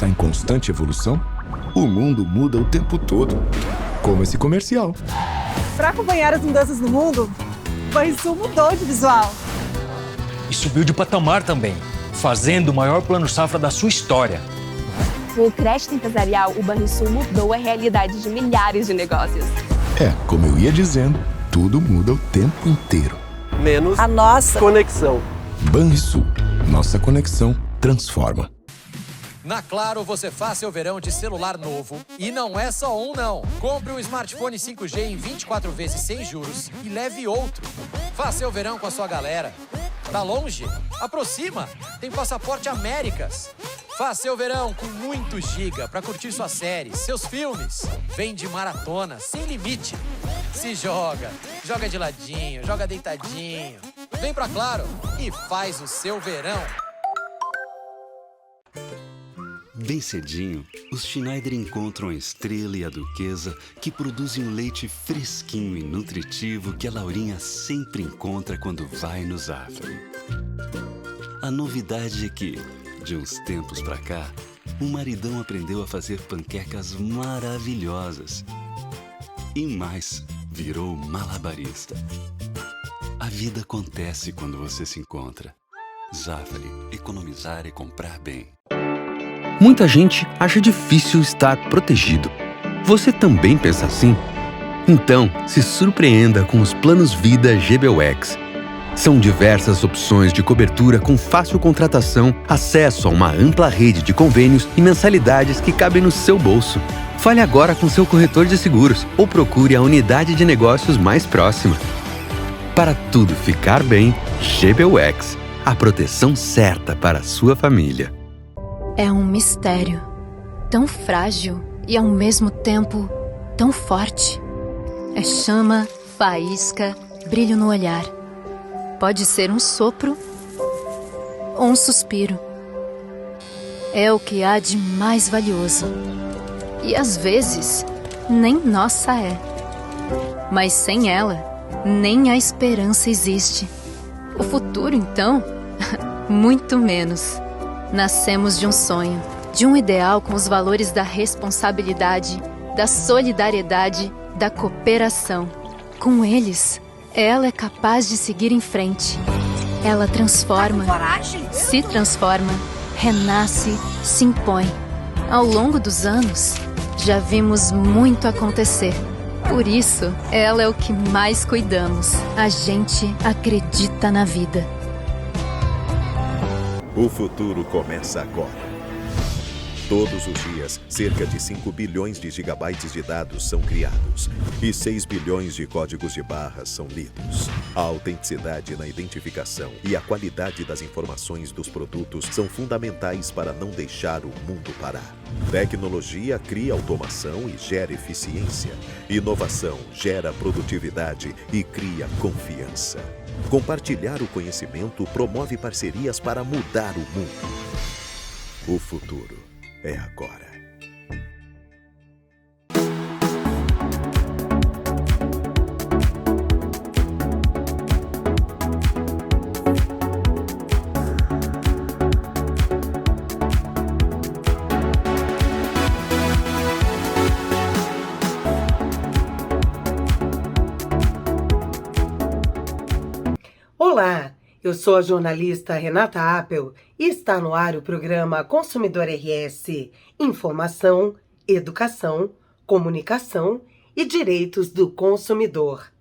está em constante evolução, o mundo muda o tempo todo. Como esse comercial. Para acompanhar as mudanças no mundo, o Banrisul mudou de visual. E subiu de patamar também, fazendo o maior plano safra da sua história. Com o crédito empresarial, o Banrisul mudou a realidade de milhares de negócios. Como eu ia dizendo, tudo muda o tempo inteiro. Menos A nossa conexão. Banrisul. Nossa conexão transforma. Na Claro, você faz seu verão de celular novo. E não é só um, não. Compre um smartphone 5G em 24 vezes sem juros e leve outro. Faça seu verão com a sua galera. Tá longe? Aproxima! Tem Passaporte Américas. Faça seu verão com muito giga para curtir suas séries, seus filmes. Vem de maratona, sem limite. Se joga, joga de ladinho, joga deitadinho. Vem pra Claro e faz o seu verão. Bem cedinho, os Schneider encontram a Estrela e a Duquesa, que produzem um leite fresquinho e nutritivo que a Laurinha sempre encontra quando vai no Zafari. A novidade é que, de uns tempos pra cá, o maridão aprendeu a fazer panquecas maravilhosas. E mais, virou malabarista. A vida acontece quando você se encontra. Zafari, economizar e comprar bem. Muita gente acha difícil estar protegido. Você também pensa assim? Então, se surpreenda com os planos Vida GBUX. São diversas opções de cobertura com fácil contratação, acesso a uma ampla rede de convênios e mensalidades que cabem no seu bolso. Fale agora com seu corretor de seguros ou procure a unidade de negócios mais próxima. Para tudo ficar bem, GBUX. A proteção certa para a sua família. É um mistério, tão frágil e ao mesmo tempo tão forte. É chama, faísca, brilho no olhar. Pode ser um sopro ou um suspiro. É o que há de mais valioso. E às vezes, nem nossa é. Mas sem ela, nem a esperança existe. O futuro, então, muito menos. Nascemos de um sonho, de um ideal com os valores da responsabilidade, da solidariedade, da cooperação. Com eles, ela é capaz de seguir em frente. Ela transforma, se transforma, renasce, se impõe. Ao longo dos anos, já vimos muito acontecer. Por isso, ela é o que mais cuidamos. A gente acredita na vida. O futuro começa agora. Todos os dias, cerca de 5 bilhões de gigabytes de dados são criados e 6 bilhões de códigos de barras são lidos. A autenticidade na identificação e a qualidade das informações dos produtos são fundamentais para não deixar o mundo parar. Tecnologia cria automação e gera eficiência. Inovação gera produtividade e cria confiança. Compartilhar o conhecimento promove parcerias para mudar o mundo. O futuro é agora. Olá, eu sou a jornalista Renata Appel e está no ar o programa Consumidor RS, Informação, Educação, Comunicação e Direitos do Consumidor.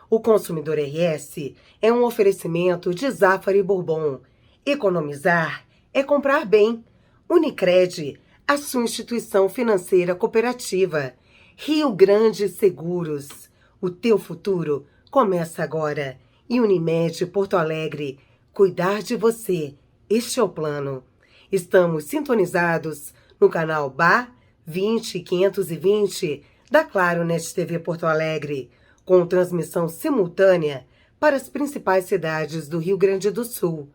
O Consumidor RS é um oferecimento de Zafari Bourbon. Economizar é comprar bem. Unicred, a sua instituição financeira cooperativa. Rio Grande Seguros. O teu futuro começa agora. E Unimed Porto Alegre, cuidar de você, este é o plano. Estamos sintonizados no canal BA 20520 da Claro Net TV Porto Alegre, com transmissão simultânea para as principais cidades do Rio Grande do Sul.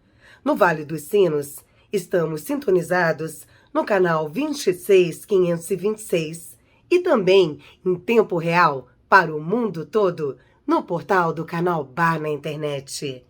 No Vale dos Sinos, estamos sintonizados no canal 26526 e também em tempo real para o mundo todo no portal do canal BA na internet.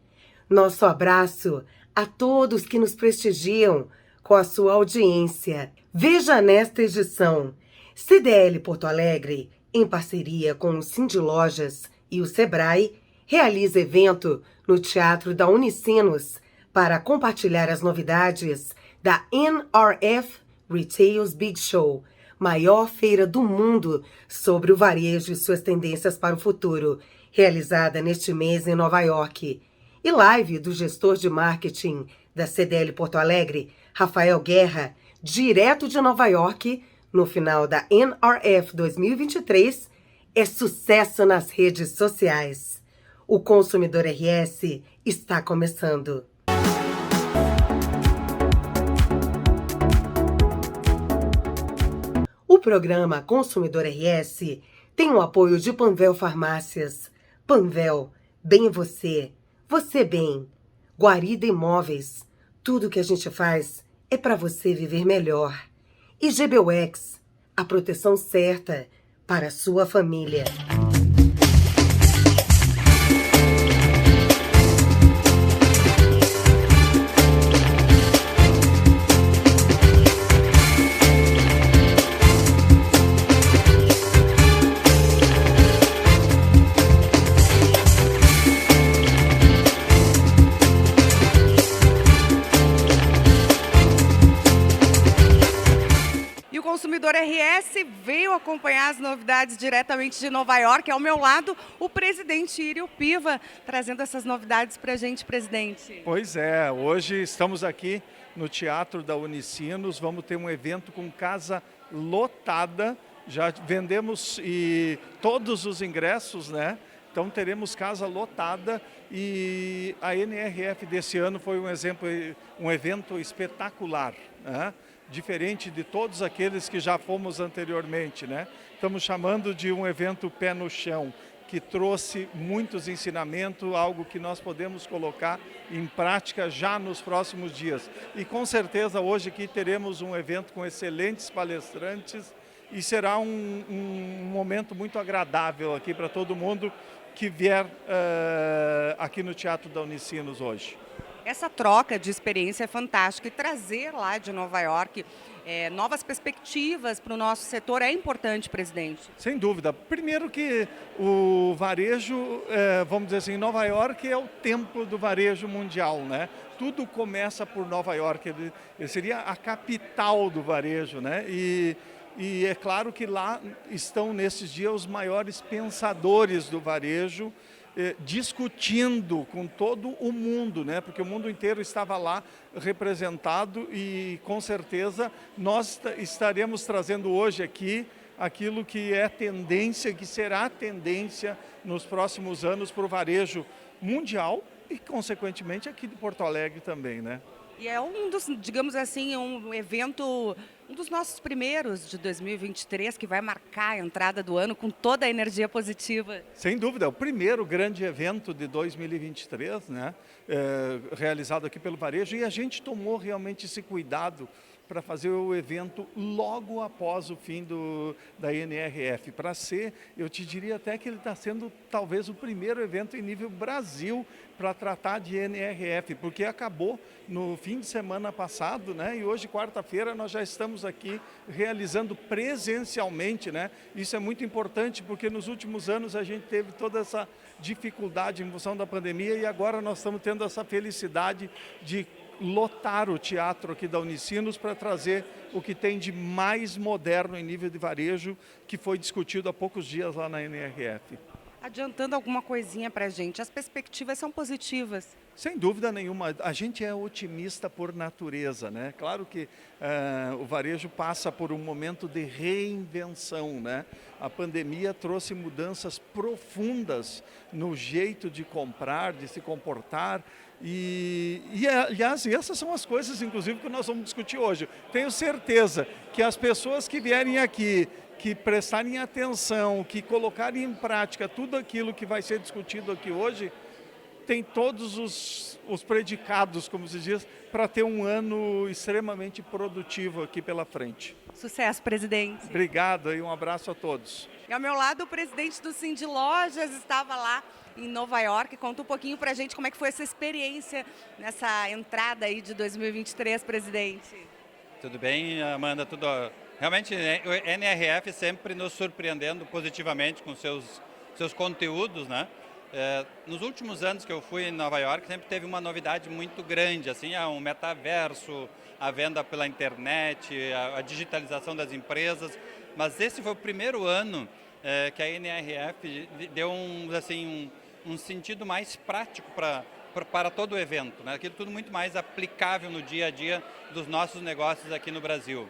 Nosso abraço a todos que nos prestigiam com a sua audiência. Veja nesta edição. CDL Porto Alegre, em parceria com o Cindy Lojas e o Sebrae, realiza evento no Teatro da Unicinos para compartilhar as novidades da NRF Retail's Big Show, maior feira do mundo sobre o varejo e suas tendências para o futuro, realizada neste mês em Nova York. E live do gestor de marketing da CDL Porto Alegre, Rafael Guerra, direto de Nova York, no final da NRF 2023, é sucesso nas redes sociais. O Consumidor RS está começando. O programa Consumidor RS tem o apoio de Panvel Farmácias. Panvel, bem você, você bem. Guarida Imóveis, tudo que a gente faz é para você viver melhor. E GBUX, a proteção certa para a sua família. Consumidor RS veio acompanhar as novidades diretamente de Nova York. Ao meu lado, o presidente Irio Piva, trazendo essas novidades para a gente, presidente. Pois é, hoje estamos aqui no Teatro da Unicinos, vamos ter um evento com casa lotada, já vendemos todos os ingressos, né? Então teremos casa lotada e a NRF desse ano foi um evento espetacular, né? Diferente de todos aqueles que já fomos anteriormente, né? Estamos chamando de um evento pé no chão, que trouxe muitos ensinamentos, algo que nós podemos colocar em prática já nos próximos dias. E com certeza hoje aqui teremos um evento com excelentes palestrantes e será um momento muito agradável aqui para todo mundo que vier aqui no Teatro da Unicinos hoje. Essa troca de experiência é fantástica e trazer lá de Nova York novas perspectivas para o nosso setor é importante, presidente. Sem dúvida. Primeiro que o varejo, vamos dizer assim, Nova York é o templo do varejo mundial, né? Tudo começa por Nova York, ele seria a capital do varejo, né? E é claro que lá estão nesses dias os maiores pensadores do varejo, discutindo com todo o mundo, né? Porque o mundo inteiro estava lá representado e com certeza nós estaremos trazendo hoje aqui aquilo que é tendência, que será tendência nos próximos anos para o varejo mundial e consequentemente aqui de Porto Alegre também, né? E é um dos, digamos assim, um evento, um dos nossos primeiros de 2023, que vai marcar a entrada do ano com toda a energia positiva. Sem dúvida, é o primeiro grande evento de 2023, né? Realizado aqui pelo varejo, e a gente tomou realmente esse cuidado para fazer o evento logo após o fim da NRF. Para ser, eu te diria até que ele está sendo talvez o primeiro evento em nível Brasil para tratar de NRF, porque acabou no fim de semana passado, né? E hoje, quarta-feira, nós já estamos aqui realizando presencialmente, né? Isso é muito importante porque nos últimos anos a gente teve toda essa dificuldade em função da pandemia e agora nós estamos tendo essa felicidade de lotar o teatro aqui da Unicinos para trazer o que tem de mais moderno em nível de varejo, que foi discutido há poucos dias lá na NRF. Adiantando alguma coisinha para a gente, as perspectivas são positivas. Sem dúvida nenhuma, a gente é otimista por natureza, né? Claro que o varejo passa por um momento de reinvenção, né? A pandemia trouxe mudanças profundas no jeito de comprar, de se comportar, aliás, essas são as coisas, inclusive, que nós vamos discutir hoje. Tenho certeza que as pessoas que vierem aqui, que prestarem atenção, que colocarem em prática tudo aquilo que vai ser discutido aqui hoje, tem todos os predicados, como se diz, para ter um ano extremamente produtivo aqui pela frente. Sucesso, presidente. Obrigado e um abraço a todos. E ao meu lado, o presidente do Cindy Lojas estava lá em Nova York. Conta um pouquinho para a gente como é que foi essa experiência nessa entrada aí de 2023, presidente. Tudo bem, Amanda? Tudo... Realmente, o NRF sempre nos surpreendendo positivamente com seus conteúdos, né? Nos últimos anos que eu fui em Nova York, sempre teve uma novidade muito grande, assim, um metaverso, a venda pela internet, a digitalização das empresas. Mas esse foi o primeiro ano que a NRF deu um sentido mais prático para todo o evento, né? Aquilo tudo muito mais aplicável no dia a dia dos nossos negócios aqui no Brasil.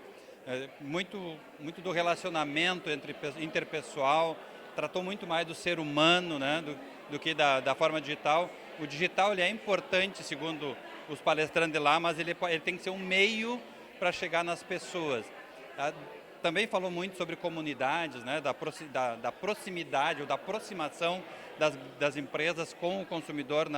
Muito do relacionamento interpessoal, tratou muito mais do ser humano, né? Do que da forma digital. O digital ele é importante, segundo os palestrantes de lá, mas ele tem que ser um meio para chegar nas pessoas. Também falou muito sobre comunidades, né? Da proximidade ou da aproximação das empresas com o consumidor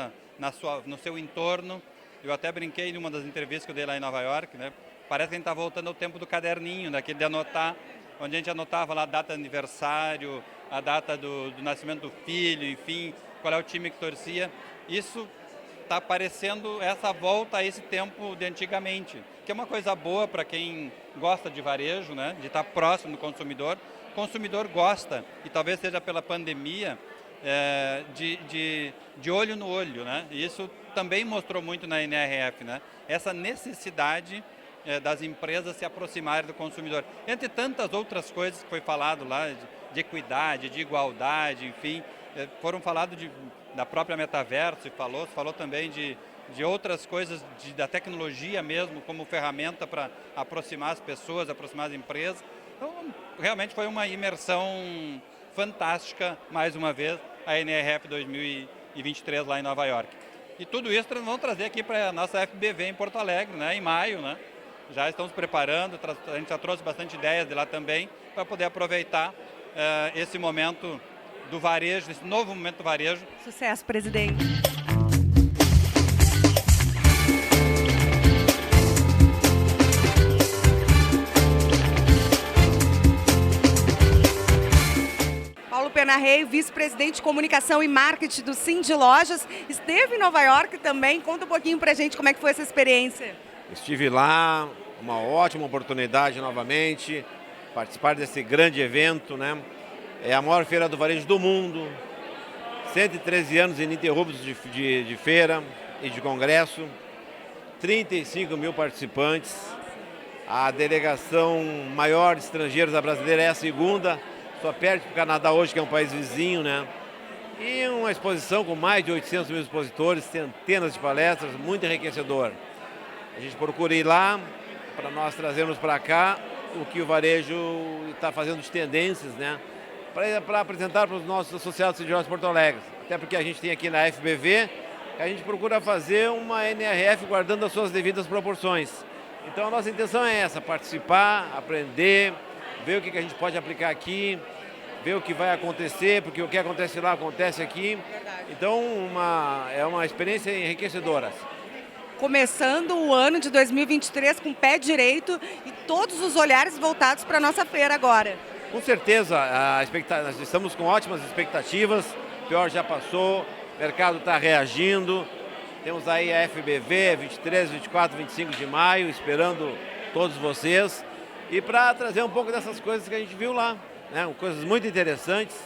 no seu entorno. Eu até brinquei em uma das entrevistas que eu dei lá em Nova York, né? Parece que a gente está voltando ao tempo do caderninho, daquele de anotar, onde a gente anotava lá a data de aniversário, a data do nascimento do filho, enfim, qual é o time que torcia. Isso está parecendo essa volta a esse tempo de antigamente, que é uma coisa boa para quem gosta de varejo, né? De estar próximo do consumidor. O consumidor gosta, e talvez seja pela pandemia, de olho no olho, né? E isso também mostrou muito na NRF, né? Essa necessidade das empresas se aproximarem do consumidor. Entre tantas outras coisas que foi falado lá, de equidade, de igualdade, enfim, foram falados da própria metaverso, falou também de outras coisas, da tecnologia mesmo, como ferramenta para aproximar as pessoas, aproximar as empresas. Então, realmente foi uma imersão fantástica, mais uma vez, a NRF 2023 lá em Nova York. E tudo isso nós vamos trazer aqui para a nossa FBV em Porto Alegre, né, em maio, né? Já estamos preparando, a gente já trouxe bastante ideias de lá também, para poder aproveitar esse momento do varejo, esse novo momento do varejo. Sucesso, presidente. Paulo Penarrey, vice-presidente de comunicação e marketing do Cindy Lojas, esteve em Nova York também. Conta um pouquinho pra gente como é que foi essa experiência. Estive lá, uma ótima oportunidade novamente, participar desse grande evento, né? É a maior feira do varejo do mundo, 113 anos ininterruptos de feira e de congresso, 35 mil participantes, a delegação maior de estrangeiros da brasileira é a segunda, só perde para o Canadá hoje, que é um país vizinho, né? E uma exposição com mais de 800 mil expositores, centenas de palestras, muito enriquecedor. A gente procura ir lá para nós trazermos para cá o que o varejo está fazendo de tendências, né? Para apresentar para os nossos associados de Lojas Porto Alegre. Até porque a gente tem aqui na FBV, a gente procura fazer uma NRF guardando as suas devidas proporções. Então a nossa intenção é essa, participar, aprender, ver o que a gente pode aplicar aqui, ver o que vai acontecer, porque o que acontece lá acontece aqui. Então é uma experiência enriquecedora. Começando o ano de 2023 com o pé direito e todos os olhares voltados para a nossa feira agora. Com certeza, nós estamos com ótimas expectativas, o pior já passou, o mercado está reagindo. Temos aí a FBV, 23, 24, 25 de maio, esperando todos vocês. E para trazer um pouco dessas coisas que a gente viu lá, né? Coisas muito interessantes.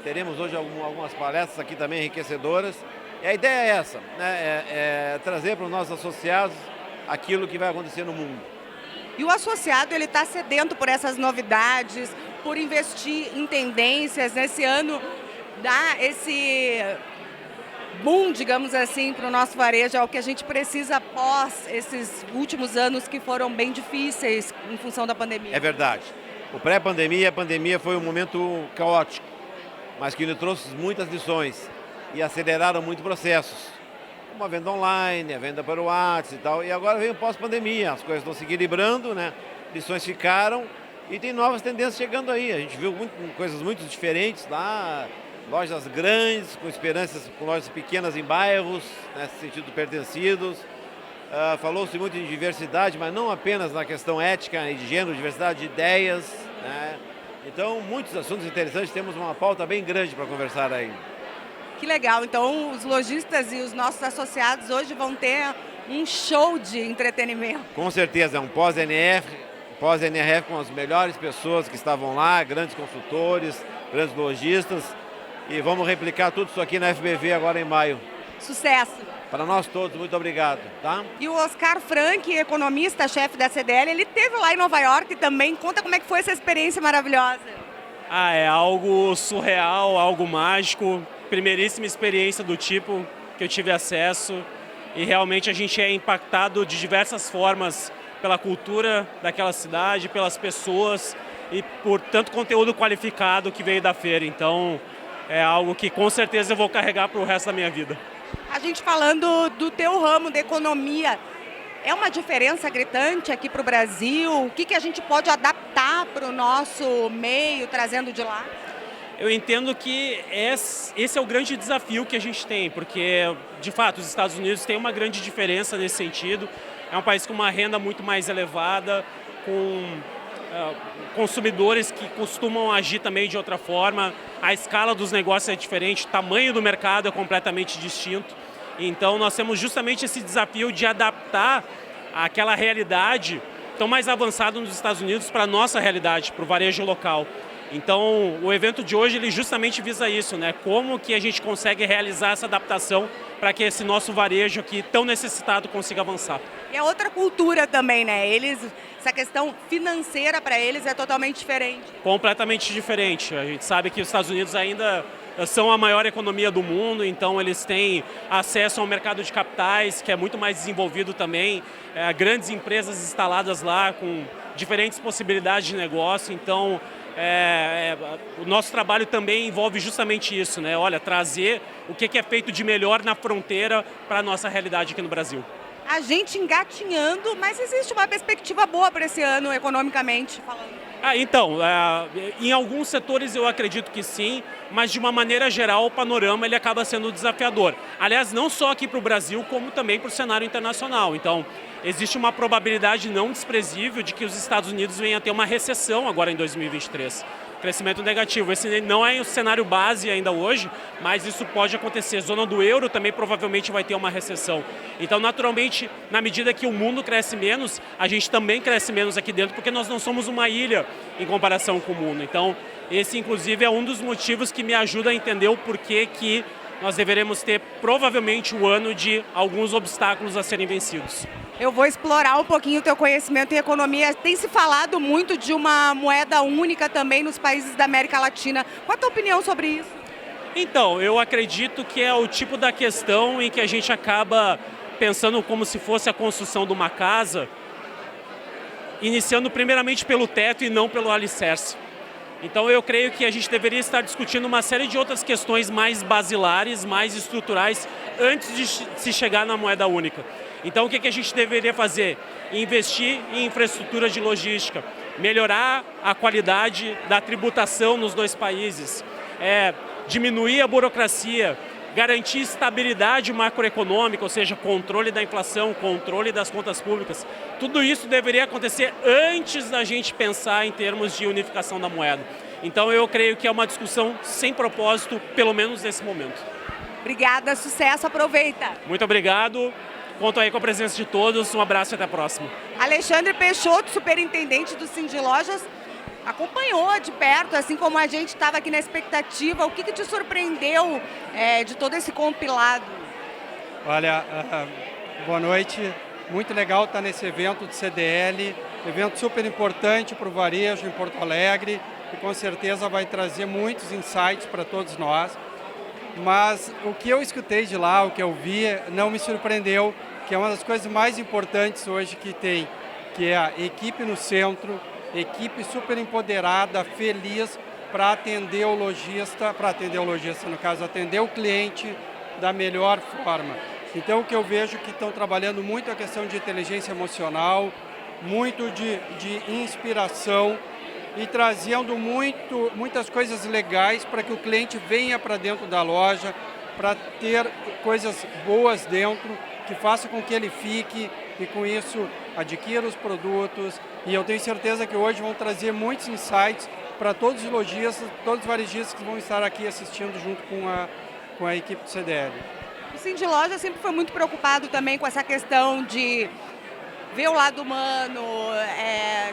Teremos hoje algumas palestras aqui também enriquecedoras. E a ideia é essa, né? É trazer para os nossos associados aquilo que vai acontecer no mundo. E o associado ele está sedento por essas novidades, por investir em tendências. Nesse ano, dá esse boom, digamos assim, para o nosso varejo, é o que a gente precisa após esses últimos anos que foram bem difíceis em função da pandemia. É verdade. O pré-pandemia, a pandemia foi um momento caótico, mas que nos trouxe muitas lições e aceleraram muito processos, como a venda online, a venda para o WhatsApp e tal. E agora vem o pós-pandemia, as coisas estão se equilibrando, né? Lições ficaram e tem novas tendências chegando aí. A gente viu coisas muito diferentes lá, lojas grandes, com esperanças, com lojas pequenas em bairros, nesse sentido pertencidos. Falou-se muito em diversidade, mas não apenas na questão ética e de gênero, diversidade de ideias, né? Então, muitos assuntos interessantes, temos uma pauta bem grande para conversar aí. Que legal, então os lojistas e os nossos associados hoje vão ter um show de entretenimento. Com certeza, é um pós-NRF com as melhores pessoas que estavam lá, grandes consultores, grandes lojistas. E vamos replicar tudo isso aqui na FBV agora em maio. Sucesso! Para nós todos, muito obrigado. Tá? E o Oscar Frank, economista, chefe da CDL, ele esteve lá em Nova York também. Conta como é que foi essa experiência maravilhosa. É algo surreal, algo mágico. Primeiríssima experiência do tipo que eu tive acesso. E realmente a gente é impactado de diversas formas pela cultura daquela cidade, pelas pessoas e por tanto conteúdo qualificado que veio da feira. Então é algo que com certeza eu vou carregar para o resto da minha vida. A gente falando do teu ramo de economia, é uma diferença gritante aqui para o Brasil? O que a gente pode adaptar para o nosso meio, trazendo de lá? Eu entendo que esse é o grande desafio que a gente tem, porque, de fato, os Estados Unidos têm uma grande diferença nesse sentido. É um país com uma renda muito mais elevada, com consumidores que costumam agir também de outra forma. A escala dos negócios é diferente, o tamanho do mercado é completamente distinto. Então, nós temos justamente esse desafio de adaptar aquela realidade tão mais avançada nos Estados Unidos para a nossa realidade, para o varejo local. Então, o evento de hoje ele justamente visa isso, né? Como que a gente consegue realizar essa adaptação para que esse nosso varejo aqui tão necessitado consiga avançar. E é outra cultura também, né? Essa questão financeira para eles é totalmente diferente. Completamente diferente. A gente sabe que os Estados Unidos ainda são a maior economia do mundo, então eles têm acesso ao mercado de capitais, que é muito mais desenvolvido também, grandes empresas instaladas lá com diferentes possibilidades de negócio, então o nosso trabalho também envolve justamente isso, né? Olha, trazer o que é feito de melhor na fronteira para a nossa realidade aqui no Brasil. A gente engatinhando, mas existe uma perspectiva boa para esse ano, economicamente falando. Então, em alguns setores eu acredito que sim, mas de uma maneira geral o panorama ele acaba sendo desafiador. Aliás, não só aqui para o Brasil, como também para o cenário internacional. Então, existe uma probabilidade não desprezível de que os Estados Unidos venham a ter uma recessão agora em 2023. Crescimento negativo. Esse não é o cenário base ainda hoje, mas isso pode acontecer. Zona do euro também provavelmente vai ter uma recessão. Então, naturalmente, na medida que o mundo cresce menos, a gente também cresce menos aqui dentro, porque nós não somos uma ilha em comparação com o mundo. Então, esse, inclusive, é um dos motivos que me ajuda a entender o porquê que nós deveremos ter, provavelmente, um ano de alguns obstáculos a serem vencidos. Eu vou explorar um pouquinho o teu conhecimento em economia. Tem se falado muito de uma moeda única também nos países da América Latina. Qual a tua opinião sobre isso? Então, eu acredito que é o tipo da questão em que a gente acaba pensando como se fosse a construção de uma casa, iniciando primeiramente pelo teto e não pelo alicerce. Então eu creio que a gente deveria estar discutindo uma série de outras questões mais basilares, mais estruturais, antes de se chegar na moeda única. Então o que a gente deveria fazer? Investir em infraestrutura de logística, melhorar a qualidade da tributação nos dois países, diminuir a burocracia, garantir estabilidade macroeconômica, ou seja, controle da inflação, controle das contas públicas. Tudo isso deveria acontecer antes da gente pensar em termos de unificação da moeda. Então eu creio que é uma discussão sem propósito, pelo menos nesse momento. Obrigada, sucesso, aproveita. Muito obrigado, conto aí com a presença de todos, um abraço e até a próxima. Alexandre Peixoto, superintendente do Cindy Lojas, acompanhou de perto, assim como a gente estava aqui na expectativa. O que te surpreendeu de todo esse compilado? Olha, boa noite. Muito legal estar nesse evento de CDL, evento super importante para o varejo em Porto Alegre e com certeza vai trazer muitos insights para todos nós. Mas o que eu escutei de lá, o que eu vi, não me surpreendeu, que é uma das coisas mais importantes hoje que tem, que é a equipe no centro, equipe super empoderada, feliz para atender o lojista, no caso, atender o cliente da melhor forma. Então, o que eu vejo que estão trabalhando muito a questão de inteligência emocional, muito de inspiração e trazendo muitas coisas legais para que o cliente venha para dentro da loja, para ter coisas boas dentro, que faça com que ele fique e com isso adquira os produtos. E eu tenho certeza que hoje vão trazer muitos insights para todos os lojistas, todos os varejistas que vão estar aqui assistindo junto com a equipe do CDL. O Cindy Loja sempre foi muito preocupado também com essa questão de ver o lado humano,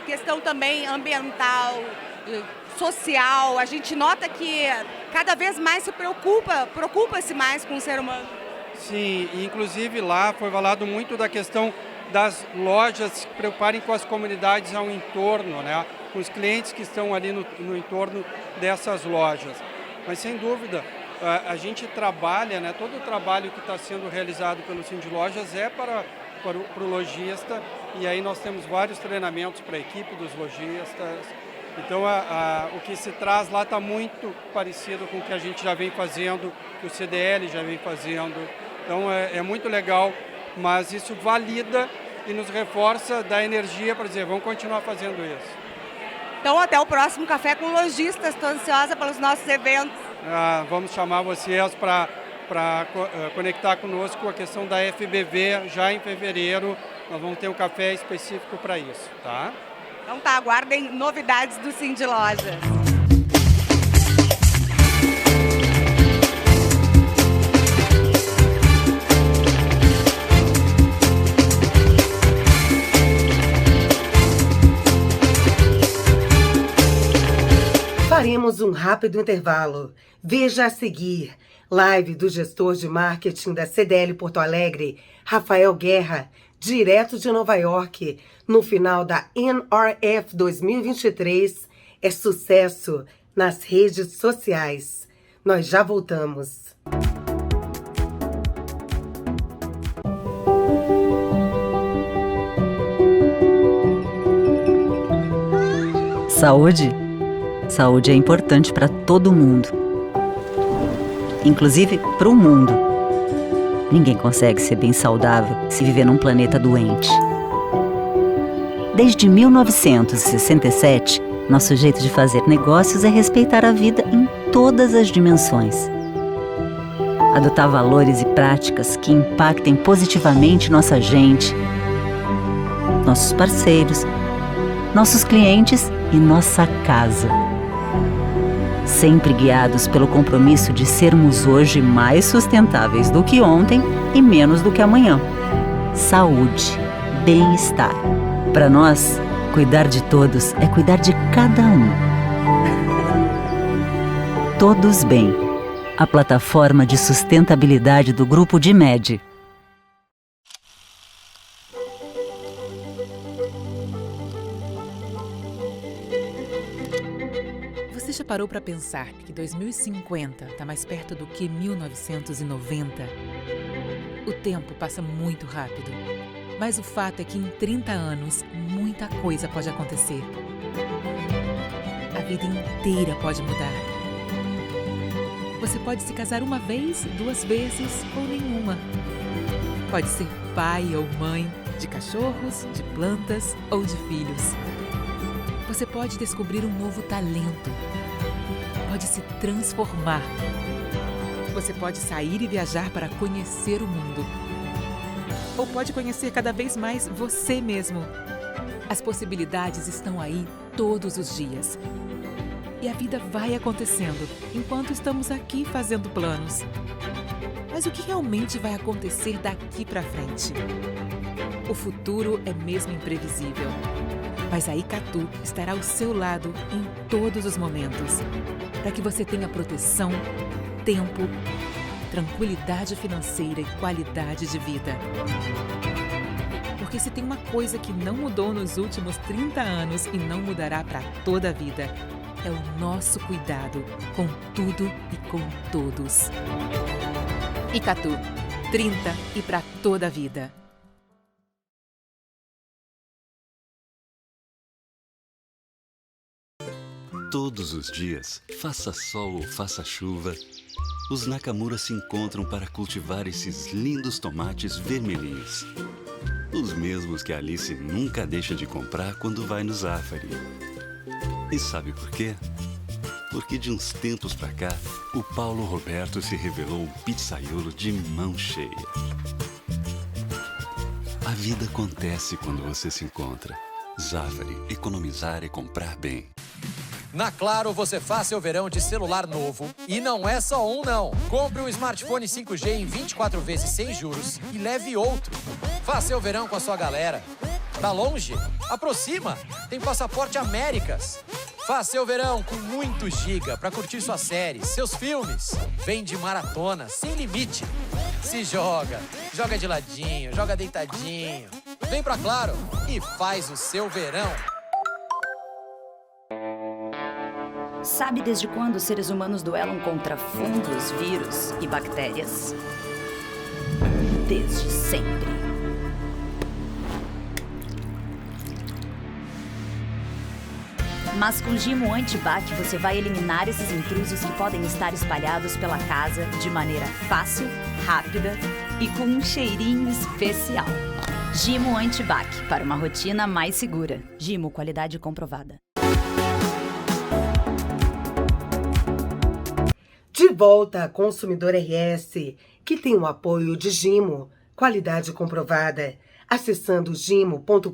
questão também ambiental, social. A gente nota que cada vez mais se preocupa-se mais com o ser humano. Sim, inclusive lá foi falado muito da questão das lojas se preocuparem com as comunidades ao entorno, né? Com os clientes que estão ali no entorno dessas lojas. Mas sem dúvida, a gente trabalha, né? Todo o trabalho que está sendo realizado pelo Cindy Lojas é para o lojista, e aí nós temos vários treinamentos para a equipe dos lojistas. Então o que se traz lá está muito parecido com o que a gente já vem fazendo, que o CDL já vem fazendo. Então é muito legal, mas isso valida e nos reforça da energia para dizer, vamos continuar fazendo isso. Então até o próximo Café com Lojistas, estou ansiosa pelos nossos eventos. Vamos chamar vocês para conectar conosco a questão da FBV já em fevereiro. Nós vamos ter um café específico para isso, tá? Então tá, aguardem novidades do Cindy Lojas. Faremos um rápido intervalo. Veja a seguir, live do gestor de marketing da CDL Porto Alegre, Rafael Guerra, direto de Nova York, no final da NRF 2023, é sucesso nas redes sociais. Nós já voltamos. Saúde? Saúde é importante para todo mundo, inclusive para o mundo. Ninguém consegue ser bem saudável se viver num planeta doente. Desde 1967, nosso jeito de fazer negócios é respeitar a vida em todas as dimensões. Adotar valores e práticas que impactem positivamente nossa gente, nossos parceiros, nossos clientes e nossa casa. Sempre guiados pelo compromisso de sermos hoje mais sustentáveis do que ontem e menos do que amanhã. Saúde, bem-estar. Para nós, cuidar de todos é cuidar de cada um. Todos Bem, a plataforma de sustentabilidade do Grupo DIMED. Você já parou para pensar que 2050 está mais perto do que 1990? O tempo passa muito rápido, mas o fato é que em 30 anos muita coisa pode acontecer. A vida inteira pode mudar. Você pode se casar uma vez, 2 vezes ou nenhuma. Pode ser pai ou mãe de cachorros, de plantas ou de filhos. Você pode descobrir um novo talento. Pode se transformar. Você pode sair e viajar para conhecer o mundo. Ou pode conhecer cada vez mais você mesmo. As possibilidades estão aí todos os dias. E a vida vai acontecendo enquanto estamos aqui fazendo planos. Mas o que realmente vai acontecer daqui para frente? O futuro é mesmo imprevisível. Mas a Icatu estará ao seu lado em todos os momentos, para que você tenha proteção, tempo, tranquilidade financeira e qualidade de vida. Porque se tem uma coisa que não mudou nos últimos 30 anos e não mudará para toda a vida, é o nosso cuidado com tudo e com todos. Icatu, 30 e para toda a vida. Todos os dias, faça sol ou faça chuva, os Nakamura se encontram para cultivar esses lindos tomates vermelhinhos. Os mesmos que a Alice nunca deixa de comprar quando vai no Zafari. E sabe por quê? Porque de uns tempos pra cá, o Paulo Roberto se revelou um pizzaiolo de mão cheia. A vida acontece quando você se encontra. Zafari, economizar e comprar bem. Na Claro, você faz seu verão de celular novo. E não é só um, não. Compre um smartphone 5G em 24 vezes sem juros e leve outro. Faça seu verão com a sua galera. Tá longe? Aproxima! Tem Passaporte Américas. Faça seu verão com muito giga para curtir suas séries, seus filmes. Vem de maratona, sem limite. Se joga, joga de ladinho, joga deitadinho. Vem pra Claro e faz o seu verão. Sabe desde quando os seres humanos duelam contra fungos, vírus e bactérias? Desde sempre. Mas com Gimo Antibac você vai eliminar esses intrusos que podem estar espalhados pela casa de maneira fácil, rápida e com um cheirinho especial. Gimo Antibac, para uma rotina mais segura. Gimo, qualidade comprovada. De volta a Consumidor RS, que tem o apoio de Gimo, qualidade comprovada. Acessando gimo.com.br,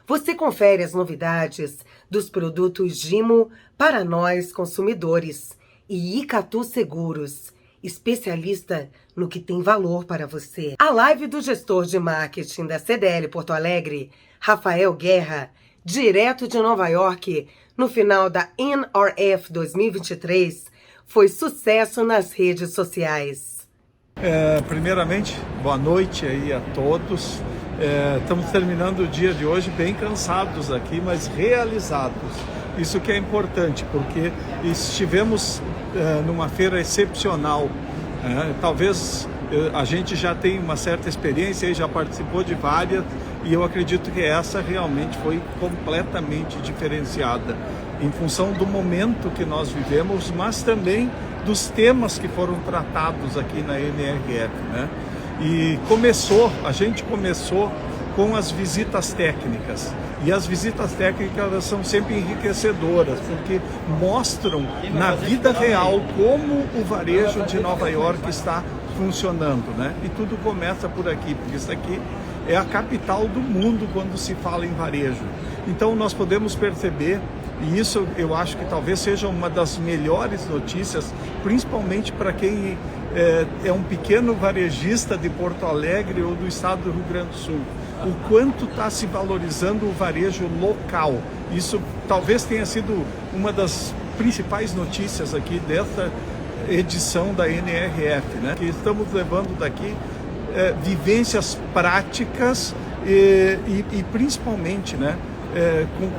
você confere as novidades dos produtos Gimo para nós consumidores. E Icatu Seguros, especialista no que tem valor para você. A live do gestor de marketing da CDL Porto Alegre, Rafael Guerra, direto de Nova York, no final da NRF 2023, foi sucesso nas redes sociais. Primeiramente, boa noite aí a todos. Estamos terminando o dia de hoje bem cansados aqui, mas realizados. Isso que é importante, porque estivemos numa feira excepcional. Talvez a gente já tenha uma certa experiência e já participou de várias, e eu acredito que essa realmente foi completamente diferenciada, em função do momento que nós vivemos, mas também dos temas que foram tratados aqui na NRF, né? E a gente começou com as visitas técnicas. E as visitas técnicas elas são sempre enriquecedoras, porque mostram na vida real como o varejo de Nova York está funcionando, né? E tudo começa por aqui, porque isso aqui é a capital do mundo quando se fala em varejo. Então nós podemos perceber, e isso eu acho que talvez seja uma das melhores notícias, principalmente para quem é um pequeno varejista de Porto Alegre ou do estado do Rio Grande do Sul, o quanto está se valorizando o varejo local. Isso talvez tenha sido uma das principais notícias aqui dessa edição da NRF, né? Que estamos levando daqui vivências práticas e principalmente, né?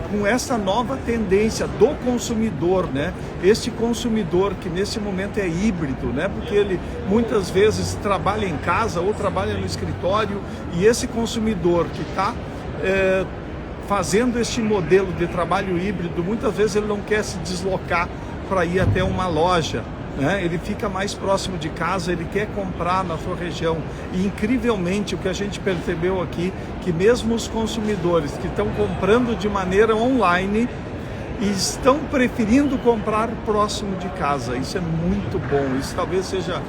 Com essa nova tendência do consumidor, né? Este consumidor que nesse momento é híbrido, né? Porque ele muitas vezes trabalha em casa ou trabalha no escritório, e esse consumidor que está fazendo este modelo de trabalho híbrido, muitas vezes ele não quer se deslocar para ir até uma loja, né? Ele fica mais próximo de casa, ele quer comprar na sua região. E incrivelmente o que a gente percebeu aqui, que mesmo os consumidores que estão comprando de maneira online estão preferindo comprar próximo de casa. Isso é muito bom. Isso talvez seja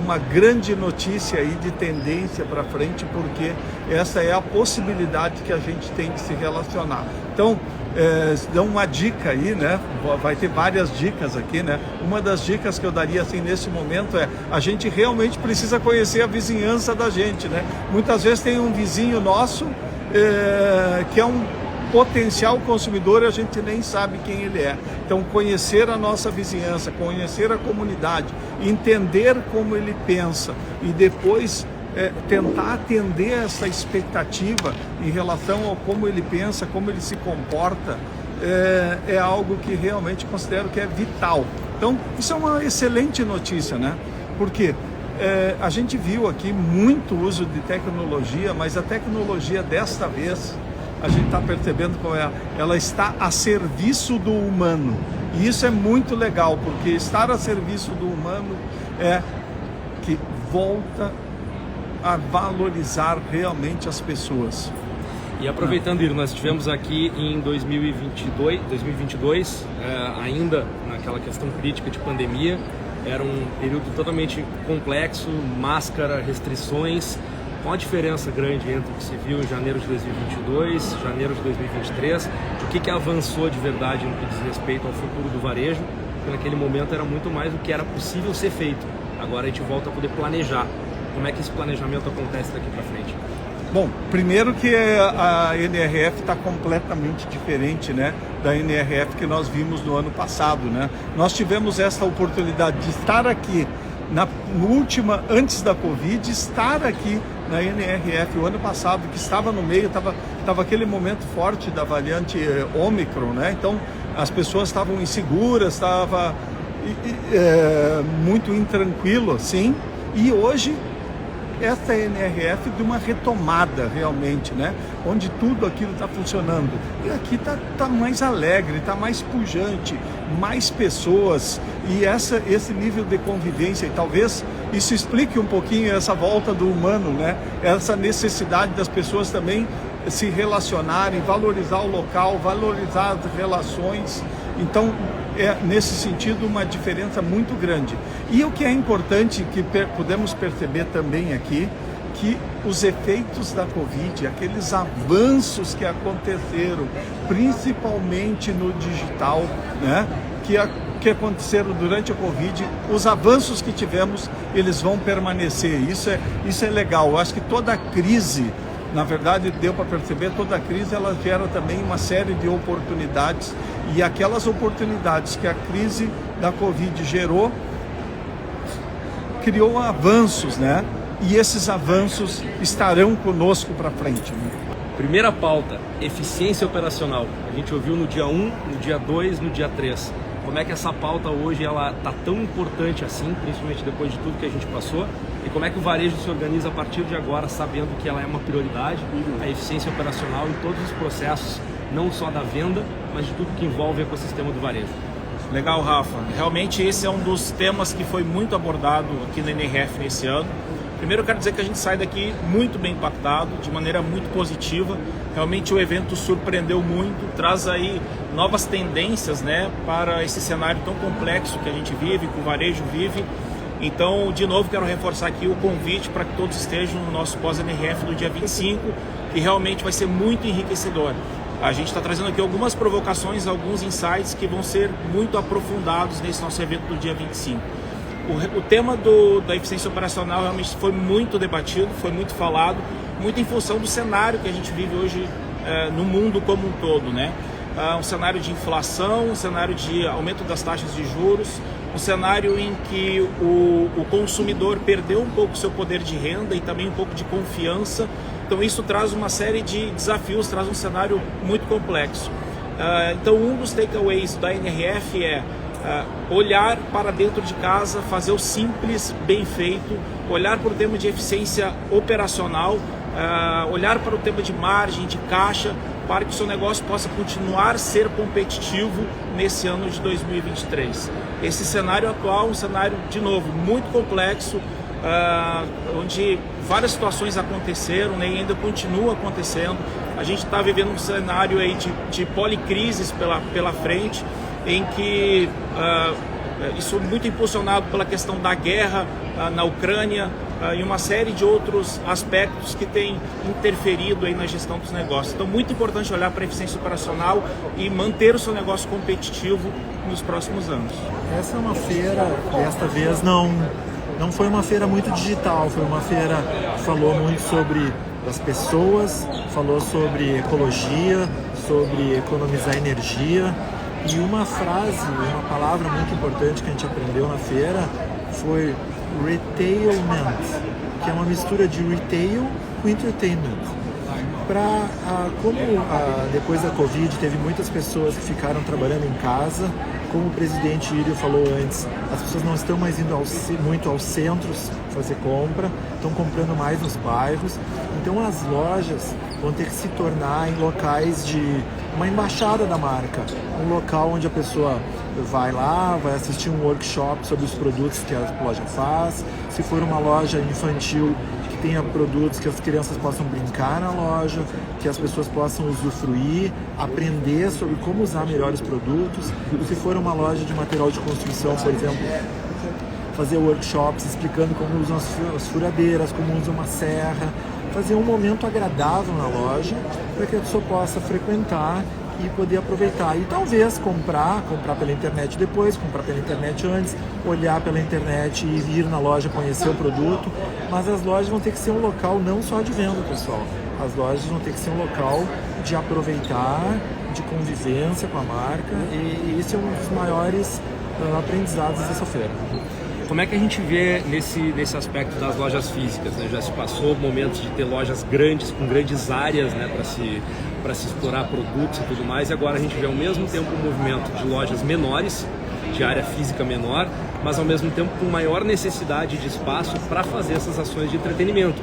uma grande notícia aí de tendência para frente, porque essa é a possibilidade que a gente tem de se relacionar. Então, dão uma dica aí, né? Vai ter várias dicas aqui, né? Uma das dicas que eu daria assim nesse momento é: a gente realmente precisa conhecer a vizinhança da gente, né? Muitas vezes tem um vizinho nosso que é um potencial consumidor e a gente nem sabe quem ele é. Então, conhecer a nossa vizinhança, conhecer a comunidade, entender como ele pensa e depois tentar atender essa expectativa em relação ao como ele pensa, como ele se comporta, é algo que realmente considero que é vital. Então, isso é uma excelente notícia, né? Porque a gente viu aqui muito uso de tecnologia, mas a tecnologia desta vez, a gente está percebendo como ela está a serviço do humano. E isso é muito legal, porque estar a serviço do humano é que volta a valorizar realmente as pessoas. E aproveitando, Iro, nós estivemos aqui em 2022, ainda naquela questão crítica de pandemia. Era um período totalmente complexo, máscara, restrições. Qual a diferença grande entre o que se viu em janeiro de 2022, janeiro de 2023, o que avançou de verdade no que diz respeito ao futuro do varejo, porque naquele momento era muito mais do que era possível ser feito. Agora a gente volta a poder planejar. Como é que esse planejamento acontece daqui para frente? Bom, primeiro que a NRF está completamente diferente, né, da NRF que nós vimos no ano passado, né? Nós tivemos essa oportunidade de estar aqui antes da Covid, estar aqui na NRF o ano passado, que estava no meio, estava aquele momento forte da variante Ômicron, né? Então as pessoas estavam inseguras, estava muito intranquilo, assim, e hoje essa NRF de uma retomada realmente, né? Onde tudo aquilo está funcionando. E aqui tá mais alegre, está mais pujante, mais pessoas e esse nível de convivência. E talvez isso explique um pouquinho essa volta do humano, né? Essa necessidade das pessoas também se relacionarem, valorizar o local, valorizar as relações. Então, é nesse sentido uma diferença muito grande. E o que é importante que podemos perceber também aqui, que os efeitos da Covid, aqueles avanços que aconteceram, principalmente no digital, né, que aconteceram durante a Covid, os avanços que tivemos, eles vão permanecer. Isso é legal. Eu acho que toda a crise, na verdade, deu para perceber, toda a crise ela gera também uma série de oportunidades, e aquelas oportunidades que a crise da Covid gerou, criou avanços, né? E esses avanços estarão conosco para frente. Né? Primeira pauta, eficiência operacional. A gente ouviu no dia 1, no dia 2, no dia 3. Como é que essa pauta hoje ela está tão importante assim, principalmente depois de tudo que a gente passou? E como é que o varejo se organiza a partir de agora, sabendo que ela é uma prioridade, a eficiência operacional em todos os processos, não só da venda, mas de tudo que envolve o ecossistema do varejo? Legal, Rafa. Realmente esse é um dos temas que foi muito abordado aqui na NRF nesse ano. Primeiro eu quero dizer que a gente sai daqui muito bem impactado, de maneira muito positiva. Realmente o evento surpreendeu muito, traz aí novas tendências, né, para esse cenário tão complexo que a gente vive, que o varejo vive. Então, de novo, quero reforçar aqui o convite para que todos estejam no nosso pós-NRF do dia 25, que realmente vai ser muito enriquecedor. A gente está trazendo aqui algumas provocações, alguns insights que vão ser muito aprofundados nesse nosso evento do dia 25. O tema da eficiência operacional realmente foi muito debatido, foi muito falado, muito em função do cenário que a gente vive hoje no mundo como um todo, né? Um cenário de inflação, um cenário de aumento das taxas de juros, um cenário em que o consumidor perdeu um pouco o seu poder de renda e também um pouco de confiança. Então isso traz uma série de desafios, traz um cenário muito complexo. Então um dos takeaways da NRF é olhar para dentro de casa, fazer o simples bem feito, olhar para o tema de eficiência operacional, olhar para o tema de margem, de caixa, para que o seu negócio possa continuar a ser competitivo nesse ano de 2023. Esse cenário atual é um cenário, de novo, muito complexo, onde várias situações aconteceram, né, e ainda continua acontecendo. A gente está vivendo um cenário aí de policrises pela frente, em que isso é muito impulsionado pela questão da guerra na Ucrânia e uma série de outros aspectos que têm interferido aí na gestão dos negócios. Então, muito importante olhar para a eficiência operacional e manter o seu negócio competitivo nos próximos anos. Essa é uma feira, desta vez não foi uma feira muito digital, foi uma feira que falou muito sobre as pessoas, falou sobre ecologia, sobre economizar energia. E uma frase, uma palavra muito importante que a gente aprendeu na feira foi retailment, que é uma mistura de retail com entertainment. Depois da Covid teve muitas pessoas que ficaram trabalhando em casa, como o presidente Írio falou antes, as pessoas não estão mais indo muito aos centros fazer compra, estão comprando mais nos bairros. Então as lojas vão ter que se tornar em locais de uma embaixada da marca, um local onde a pessoa vai lá, vai assistir um workshop sobre os produtos que a loja faz. Se for uma loja infantil, que tenha produtos que as crianças possam brincar na loja, que as pessoas possam usufruir, aprender sobre como usar melhores produtos. Se for uma loja de material de construção, por exemplo, fazer workshops explicando como usam as furadeiras, como usam uma serra, fazer um momento agradável na loja para que a pessoa possa frequentar e poder aproveitar. E talvez comprar pela internet depois, comprar pela internet antes, olhar pela internet e ir na loja conhecer o produto. Mas as lojas vão ter que ser um local não só de venda, pessoal. As lojas vão ter que ser um local de aproveitar, de convivência com a marca, e esse é um dos maiores aprendizados dessa feira. Como é que a gente vê nesse aspecto das lojas físicas, né? Já se passou momentos de ter lojas grandes, com grandes áreas, né, para se explorar produtos e tudo mais, e agora a gente vê ao mesmo tempo um movimento de lojas menores, de área física menor, mas ao mesmo tempo com maior necessidade de espaço para fazer essas ações de entretenimento,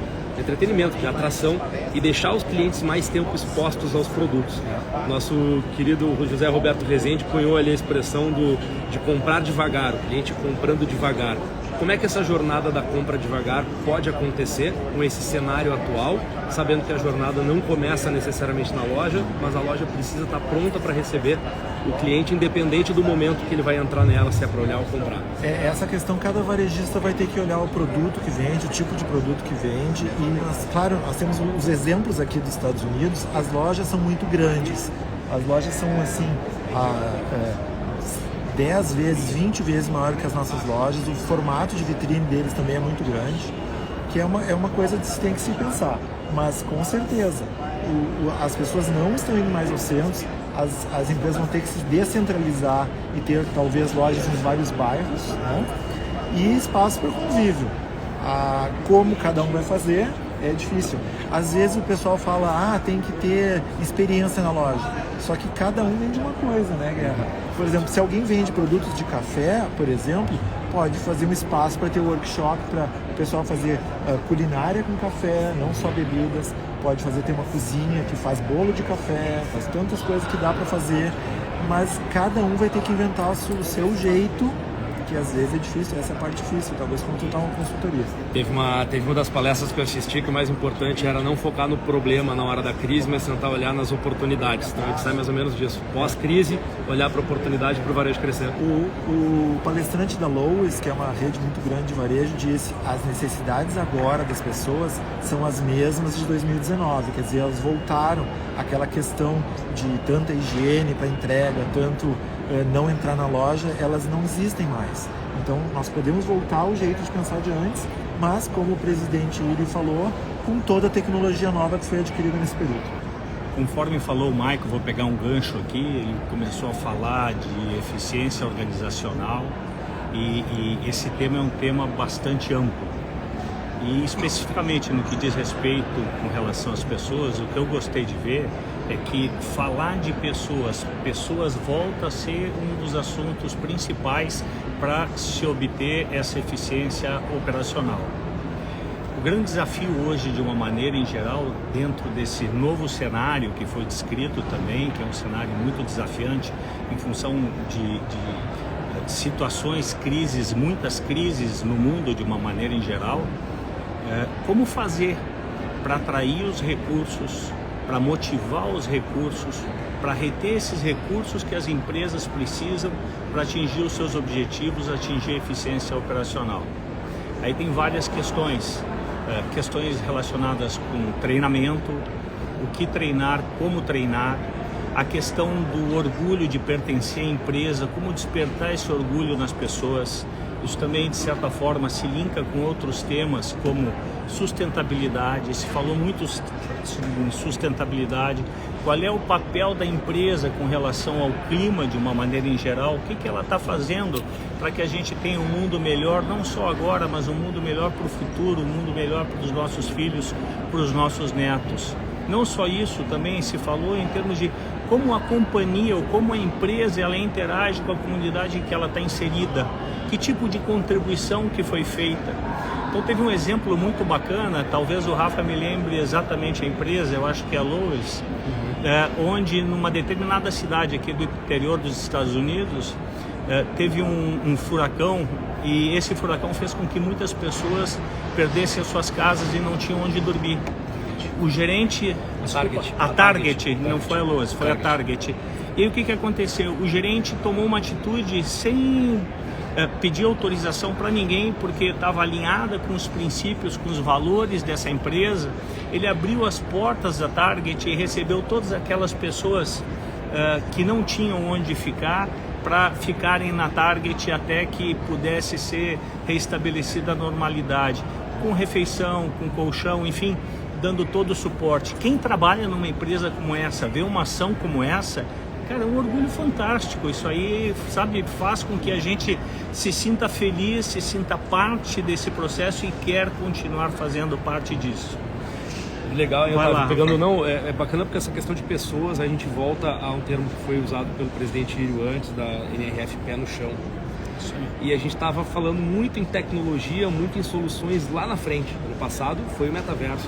de atração e deixar os clientes mais tempo expostos aos produtos. Nosso querido José Roberto Rezende cunhou ali a expressão de comprar devagar, o cliente comprando devagar. Como é que essa jornada da compra devagar pode acontecer com esse cenário atual, sabendo que a jornada não começa necessariamente na loja, mas a loja precisa estar pronta para receber o cliente, independente do momento que ele vai entrar nela, se é para olhar ou comprar? Essa questão, cada varejista vai ter que olhar o produto que vende, o tipo de produto que vende, e claro, nós temos os exemplos aqui dos Estados Unidos. As lojas são muito grandes, as lojas são assim 10 vezes, 20 vezes maior que as nossas lojas, o formato de vitrine deles também é muito grande, que é uma coisa que tem que se pensar, mas com certeza as pessoas não estão indo mais aos centros, as empresas vão ter que se descentralizar e ter talvez lojas em vários bairros, né? E espaço para convívio. Como cada um vai fazer é difícil. Às vezes o pessoal fala, tem que ter experiência na loja. Só que cada um vende uma coisa, né, Guerra? Por exemplo, se alguém vende produtos de café, por exemplo, pode fazer um espaço para ter workshop, para o pessoal fazer culinária com café, não só bebidas. Pode ter uma cozinha que faz bolo de café, faz tantas coisas que dá para fazer, mas cada um vai ter que inventar o seu jeito, que às vezes é difícil, essa é a parte difícil, talvez contratar uma consultoria. Teve uma das palestras que eu assisti que o mais importante era não focar no problema na hora da crise, mas tentar olhar nas oportunidades. Então a gente sai mais ou menos disso. Pós-crise, olhar para a oportunidade para o varejo crescer. O palestrante da Lowe's, que é uma rede muito grande de varejo, disse que as necessidades agora das pessoas são as mesmas de 2019, quer dizer, elas voltaram àquela questão de tanta higiene para entrega, tanto não entrar na loja, elas não existem mais. Então nós podemos voltar ao jeito de pensar de antes, mas como o presidente Yuri falou, com toda a tecnologia nova que foi adquirida nesse período. Conforme falou o Michael, vou pegar um gancho aqui, ele começou a falar de eficiência organizacional e esse tema é um tema bastante amplo. E especificamente no que diz respeito com relação às pessoas, o que eu gostei de ver é que falar de pessoas volta a ser um dos assuntos principais para se obter essa eficiência operacional. O grande desafio hoje, de uma maneira em geral, dentro desse novo cenário que foi descrito também, que é um cenário muito desafiante em função de situações, crises, muitas crises no mundo de uma maneira em geral, como fazer para atrair os recursos, para motivar os recursos, para reter esses recursos que as empresas precisam para atingir os seus objetivos, atingir a eficiência operacional. Aí tem várias questões relacionadas com treinamento, o que treinar, como treinar, a questão do orgulho de pertencer à empresa, como despertar esse orgulho nas pessoas. Isso também, de certa forma, se linka com outros temas como sustentabilidade. Se falou muito em sustentabilidade. Qual é o papel da empresa com relação ao clima de uma maneira em geral? O que ela está fazendo para que a gente tenha um mundo melhor, não só agora, mas um mundo melhor para o futuro, um mundo melhor para os nossos filhos, para os nossos netos. Não só isso, também se falou em termos de como a companhia ou como a empresa ela interage com a comunidade em que ela está inserida, que tipo de contribuição que foi feita. Então teve um exemplo muito bacana, talvez o Rafa me lembre exatamente a empresa, eu acho que é a Lowe's, onde numa determinada cidade aqui do interior dos Estados Unidos, teve um furacão, e esse furacão fez com que muitas pessoas perdessem as suas casas e não tinham onde dormir. O gerente, a Target, não foi a Lowe's, foi a Target. E aí o que aconteceu? O gerente tomou uma atitude sem pedir autorização para ninguém, porque estava alinhada com os princípios, com os valores dessa empresa. Ele abriu as portas da Target e recebeu todas aquelas pessoas que não tinham onde ficar, para ficarem na Target até que pudesse ser reestabelecida a normalidade, com refeição, com colchão, enfim, dando todo o suporte. Quem trabalha numa empresa como essa, vê uma ação como essa, cara, é um orgulho fantástico. Isso aí, sabe, faz com que a gente se sinta feliz, se sinta parte desse processo e quer continuar fazendo parte disso. Legal, eu Vai lá. pegando, não, é bacana porque essa questão de pessoas, a gente volta a um termo que foi usado pelo presidente Írio antes da NRF, pé no chão. E a gente estava falando muito em tecnologia, muito em soluções lá na frente. No passado foi o metaverso,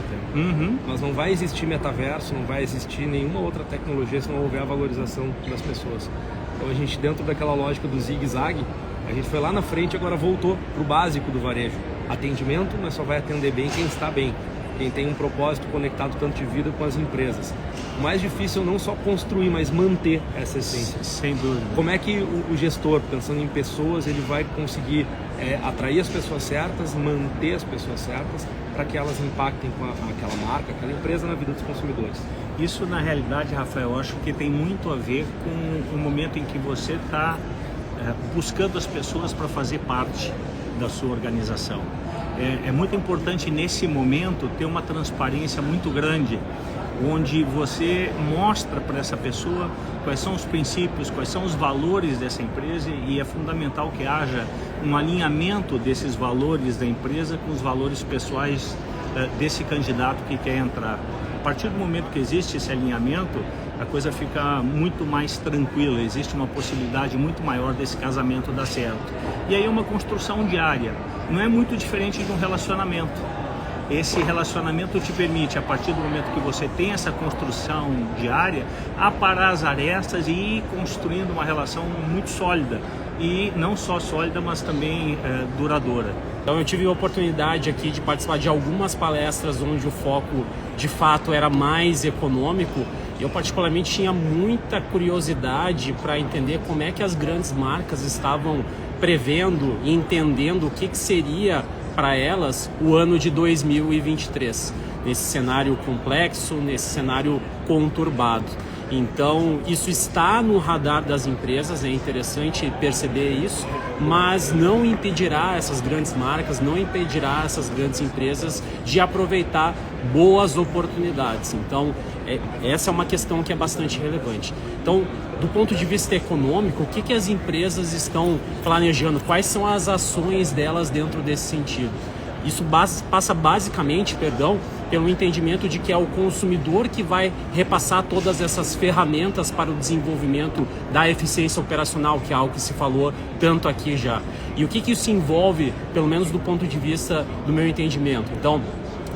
mas não vai existir metaverso, não vai existir nenhuma outra tecnologia se não houver a valorização das pessoas. Então a gente, dentro daquela lógica do zigue-zague, a gente foi lá na frente e agora voltou para o básico do varejo. Atendimento, mas só vai atender bem quem está bem, quem tem um propósito conectado tanto de vida com as empresas. O mais difícil é não só construir, mas manter essa essência. Sem dúvida. Como é que o gestor, pensando em pessoas, ele vai conseguir atrair as pessoas certas, manter as pessoas certas, para que elas impactem com aquela marca, aquela empresa na vida dos consumidores? Isso, na realidade, Rafael, eu acho que tem muito a ver com o momento em que você está buscando as pessoas para fazer parte da sua organização. É muito importante nesse momento ter uma transparência muito grande, onde você mostra para essa pessoa quais são os princípios, quais são os valores dessa empresa, e é fundamental que haja um alinhamento desses valores da empresa com os valores pessoais desse candidato que quer entrar. A partir do momento que existe esse alinhamento, a coisa fica muito mais tranquila, existe uma possibilidade muito maior desse casamento dar certo. E aí é uma construção diária, não é muito diferente de um relacionamento. Esse relacionamento te permite, a partir do momento que você tem essa construção diária, aparar as arestas e ir construindo uma relação muito sólida. E não só sólida, mas também duradoura. Então eu tive a oportunidade aqui de participar de algumas palestras onde o foco de fato era mais econômico. Eu particularmente tinha muita curiosidade para entender como é que as grandes marcas estavam prevendo e entendendo o que seria para elas o ano de 2023, nesse cenário complexo, nesse cenário conturbado. Então, isso está no radar das empresas, é interessante perceber isso, mas não impedirá essas grandes marcas, não impedirá essas grandes empresas de aproveitar boas oportunidades. Então, essa é uma questão que é bastante relevante. Então, do ponto de vista econômico, o que as empresas estão planejando? Quais são as ações delas dentro desse sentido? Isso passa basicamente, pelo entendimento de que é o consumidor que vai repassar todas essas ferramentas para o desenvolvimento da eficiência operacional, que é algo que se falou tanto aqui já. E o que isso envolve, pelo menos do ponto de vista do meu entendimento? Então,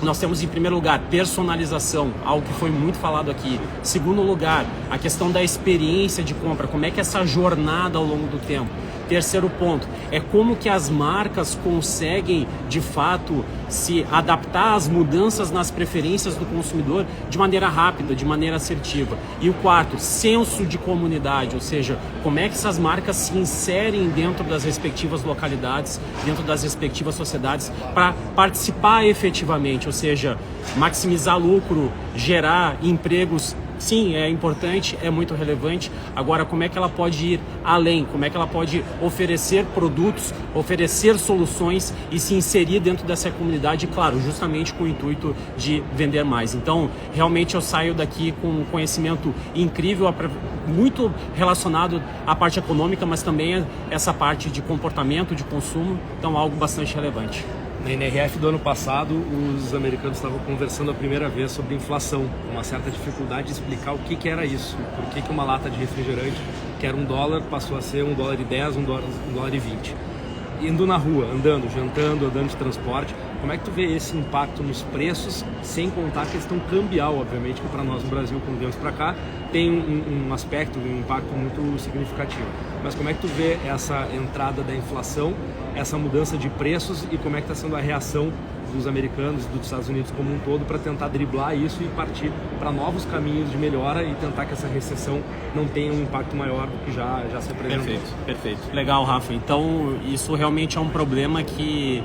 nós temos, em primeiro lugar, personalização, algo que foi muito falado aqui. Segundo lugar, a questão da experiência de compra, como é que essa jornada ao longo do tempo. Terceiro ponto, é como que as marcas conseguem, de fato, se adaptar às mudanças nas preferências do consumidor de maneira rápida, de maneira assertiva. E o quarto, senso de comunidade, ou seja, como é que essas marcas se inserem dentro das respectivas localidades, dentro das respectivas sociedades, para participar efetivamente, ou seja, maximizar lucro, gerar empregos. Sim, é importante, é muito relevante. Agora, como é que ela pode ir além? Como é que ela pode oferecer produtos, oferecer soluções e se inserir dentro dessa comunidade, claro, justamente com o intuito de vender mais. Então, realmente eu saio daqui com um conhecimento incrível, muito relacionado à parte econômica, mas também essa parte de comportamento, de consumo. Então, algo bastante relevante. Na NRF do ano passado, os americanos estavam conversando a primeira vez sobre inflação, uma certa dificuldade de explicar o que era isso, por que uma lata de refrigerante, que era $1, passou a ser $1,10, $1,20. Indo na rua, andando, jantando, andando de transporte, como é que tu vê esse impacto nos preços, sem contar a questão cambial, obviamente, que para nós no Brasil, quando viemos para cá, tem um aspecto, um impacto muito significativo. Mas como é que tu vê essa entrada da inflação, essa mudança de preços e como é que está sendo a reação dos americanos e dos Estados Unidos como um todo para tentar driblar isso e partir para novos caminhos de melhora e tentar que essa recessão não tenha um impacto maior do que já se apresentou. Perfeito. Legal, Rafa. Então, isso realmente é um problema que,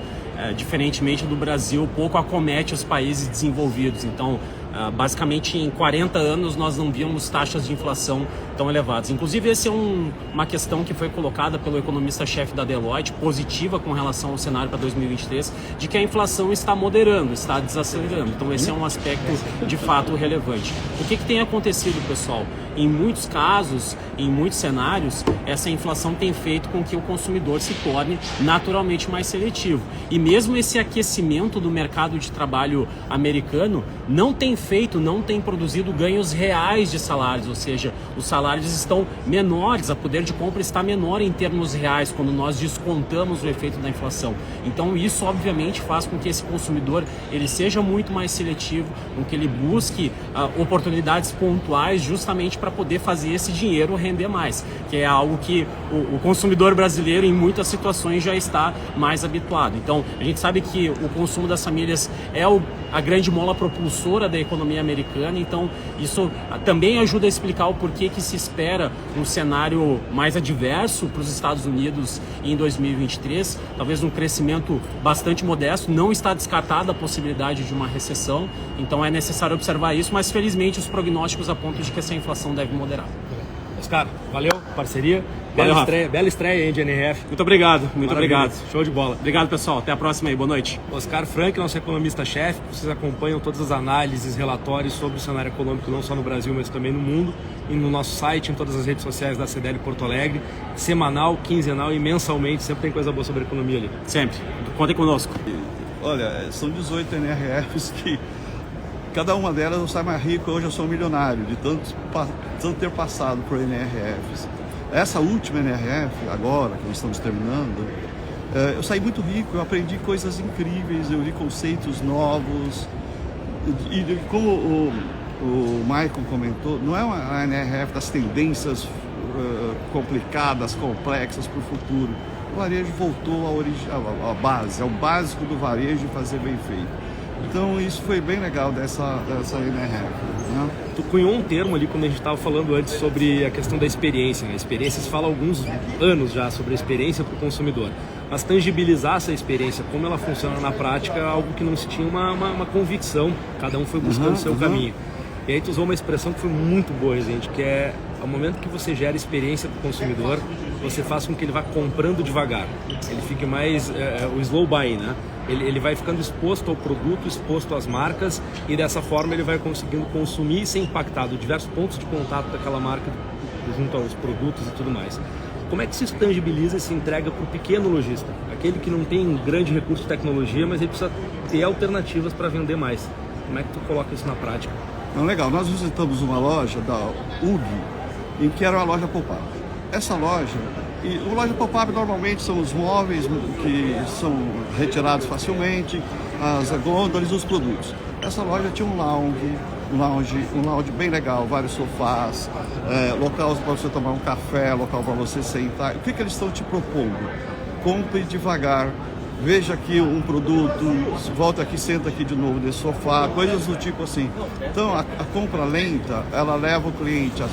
diferentemente do Brasil, pouco acomete os países desenvolvidos. Então, basicamente, em 40 anos, nós não víamos taxas de inflação tão elevados. Inclusive, essa é uma questão que foi colocada pelo economista-chefe da Deloitte, positiva com relação ao cenário para 2023, de que a inflação está moderando, está desacelerando. Então, esse é um aspecto de fato relevante. O que tem acontecido, pessoal? Em muitos casos, em muitos cenários, essa inflação tem feito com que o consumidor se torne naturalmente mais seletivo. E mesmo esse aquecimento do mercado de trabalho americano não tem produzido ganhos reais de salários, ou seja, os salários estão menores, a poder de compra está menor em termos reais quando nós descontamos o efeito da inflação. Então isso obviamente faz com que esse consumidor ele seja muito mais seletivo, com que ele busque oportunidades pontuais justamente para poder fazer esse dinheiro render mais, que é algo que o consumidor brasileiro em muitas situações já está mais habituado. Então a gente sabe que o consumo das famílias é a grande mola propulsora da economia americana, então isso também ajuda a explicar o porquê que se espera um cenário mais adverso para os Estados Unidos em 2023, talvez um crescimento bastante modesto, não está descartada a possibilidade de uma recessão, então é necessário observar isso, mas felizmente os prognósticos apontam de que essa inflação deve moderar. Oscar, valeu, parceria. Bela estreia aí de NRF. Muito obrigado, muito Maravilha. obrigado. Show de bola. Obrigado, pessoal. Até a próxima aí. Boa noite. Oscar Frank, nosso economista-chefe. Vocês acompanham todas as análises, relatórios sobre o cenário econômico, não só no Brasil, mas também no mundo. E no nosso site, em todas as redes sociais da CDL Porto Alegre. Semanal, quinzenal e mensalmente. Sempre tem coisa boa sobre a economia ali. Sempre. Contem conosco. Olha, são 18 NRFs que... Cada uma delas eu saio mais rico, hoje eu sou um milionário, de tanto ter passado por NRFs. Essa última NRF, agora, que nós estamos terminando, eu saí muito rico, eu aprendi coisas incríveis, eu li conceitos novos. E como o Michael comentou, não é uma NRF das tendências complicadas, complexas para o futuro. O varejo voltou à base, ao básico do varejo e fazer bem feito. Então isso foi bem legal dessa NRF. Né? Tu cunhou um termo ali quando a gente estava falando antes sobre a questão da experiência. Né? A experiência se fala há alguns anos já sobre a experiência para o consumidor. Mas tangibilizar essa experiência, como ela funciona na prática, é algo que não se tinha uma convicção. Cada um foi buscando o seu caminho. E aí tu usou uma expressão que foi muito boa, gente, que é ao momento que você gera experiência para o consumidor, você faz com que ele vá comprando devagar. Ele fique mais o slow buy, né? Ele vai ficando exposto ao produto, exposto às marcas e dessa forma ele vai conseguindo consumir e ser impactado. Diversos pontos de contato daquela marca junto aos produtos e tudo mais. Como é que se tangibiliza e se entrega para o pequeno lojista? Aquele que não tem grande recurso de tecnologia, mas ele precisa ter alternativas para vender mais. Como é que tu coloca isso na prática? Não, legal, nós visitamos uma loja da UG, em que era uma loja pop-up. Essa loja, e a loja pop-up normalmente são os móveis que são retirados facilmente, as gôndolas e os produtos. Essa loja tinha um lounge bem legal, vários sofás, local para você tomar um café, local para você sentar. O que eles estão te propondo? Compre devagar. Veja aqui um produto, volta aqui, senta aqui de novo nesse sofá, coisas do tipo assim. Então a compra lenta, ela leva o cliente a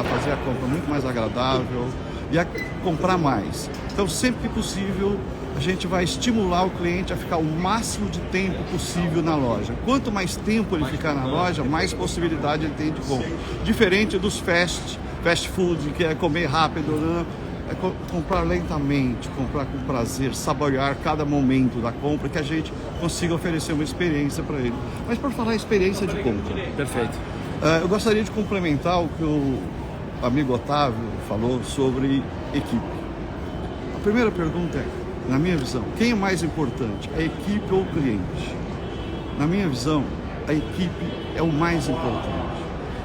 fazer a compra muito mais agradável e a comprar mais. Então sempre que possível a gente vai estimular o cliente a ficar o máximo de tempo possível na loja. Quanto mais tempo ele ficar na loja, mais possibilidade ele tem de compra. Diferente dos fast food, que é comer rápido, né? É comprar lentamente, comprar com prazer, saborear cada momento da compra, que a gente consiga oferecer uma experiência para ele. Mas por falar em experiência de compra. Perfeito. Eu gostaria de complementar o que o amigo Otávio falou sobre equipe. A primeira pergunta é, na minha visão, quem é mais importante, a equipe ou o cliente? Na minha visão, a equipe é o mais importante.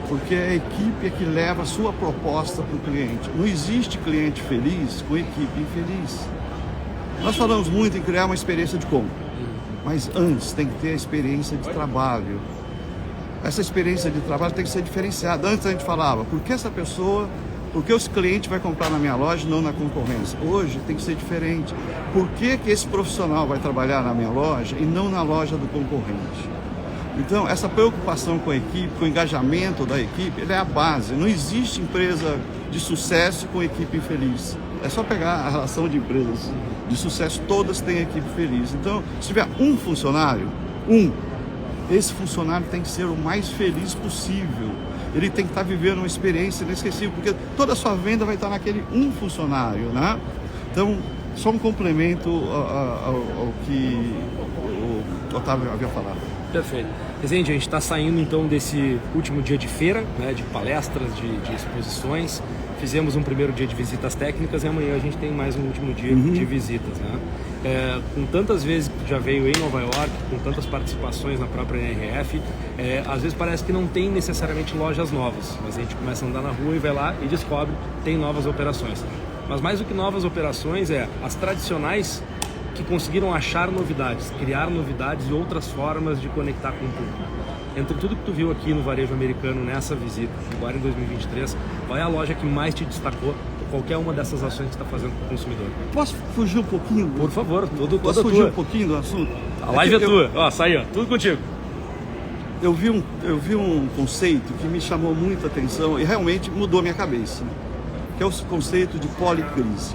Porque a equipe é que leva a sua proposta para o cliente. Não existe cliente feliz com equipe infeliz. Nós falamos muito em criar uma experiência de compra, mas antes tem que ter a experiência de trabalho. Essa experiência de trabalho tem que ser diferenciada. Antes a gente falava, por que esse cliente vai comprar na minha loja e não na concorrência? Hoje tem que ser diferente. Por que esse profissional vai trabalhar na minha loja e não na loja do concorrente? Então, essa preocupação com a equipe, com o engajamento da equipe, ele é a base. Não existe empresa de sucesso com equipe infeliz. É só pegar a relação de empresas de sucesso, todas têm equipe feliz. Então, se tiver um funcionário, esse funcionário tem que ser o mais feliz possível. ele tem que estar vivendo uma experiência inesquecível, porque toda a sua venda vai estar naquele um funcionário, né? Então, só um complemento ao que o Otávio havia falado. Perfeito. Rezende, a gente está saindo então desse último dia de feira, né, de palestras, de exposições. Fizemos um primeiro dia de visitas técnicas e amanhã a gente tem mais um último dia de visitas, né? Com tantas vezes que já veio em Nova York, com tantas participações na própria NRF, às vezes parece que não tem necessariamente lojas novas, mas a gente começa a andar na rua e vai lá e descobre que tem novas operações. Mas mais do que novas operações, as tradicionais que conseguiram achar novidades, criar novidades e outras formas de conectar com o público. Entre tudo que tu viu aqui no varejo americano nessa visita, agora em 2023, qual é a loja que mais te destacou por qualquer uma dessas ações que você está fazendo para o consumidor? Posso fugir um pouquinho? Por favor, Posso fugir um pouquinho do assunto? A live é tua. Ó, sai, ó, tudo contigo. Eu vi um conceito que me chamou muita atenção e realmente mudou a minha cabeça, que é o conceito de policrise.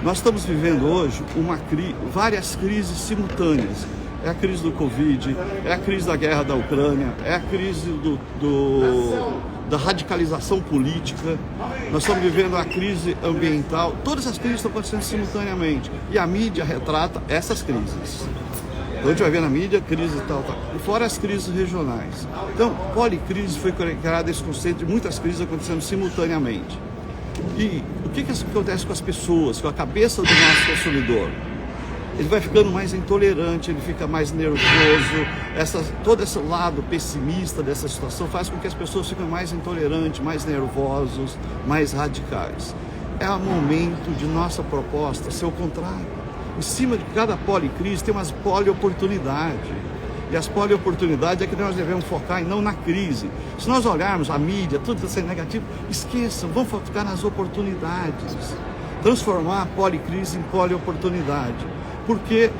Nós estamos vivendo hoje várias crises simultâneas. É a crise do Covid, é a crise da guerra da Ucrânia, é a crise da radicalização política, nós estamos vivendo a crise ambiental. Todas as crises estão acontecendo simultaneamente e a mídia retrata essas crises. Então a gente vai ver na mídia crise tal. E fora as crises regionais. Então, policrise foi criado esse conceito de muitas crises acontecendo simultaneamente. E o que acontece com as pessoas, com a cabeça do nosso consumidor? Ele vai ficando mais intolerante, ele fica mais nervoso, todo esse lado pessimista dessa situação faz com que as pessoas fiquem mais intolerantes, mais nervosos, mais radicais. É o momento de nossa proposta ser o contrário. Em cima de cada policrise tem umas polioportunidades. E as polioportunidades é que nós devemos focar e não na crise. Se nós olharmos a mídia, tudo isso é negativo, esqueçam, vamos focar nas oportunidades. Transformar a policrise em polioportunidade. Porque,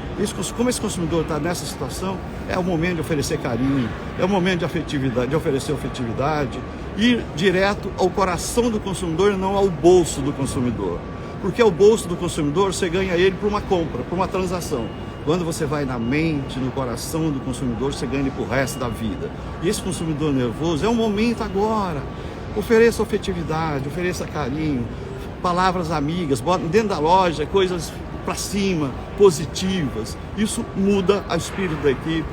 como esse consumidor está nessa situação, é o momento de oferecer carinho, é o momento de afetividade, de oferecer afetividade, ir direto ao coração do consumidor e não ao bolso do consumidor. Porque o bolso do consumidor, você ganha ele por uma compra, por uma transação. Quando você vai na mente, no coração do consumidor, você ganha ele pro resto da vida. E esse consumidor nervoso é o momento agora. Ofereça afetividade, ofereça carinho, palavras amigas, bota dentro da loja coisas para cima, positivas. Isso muda o espírito da equipe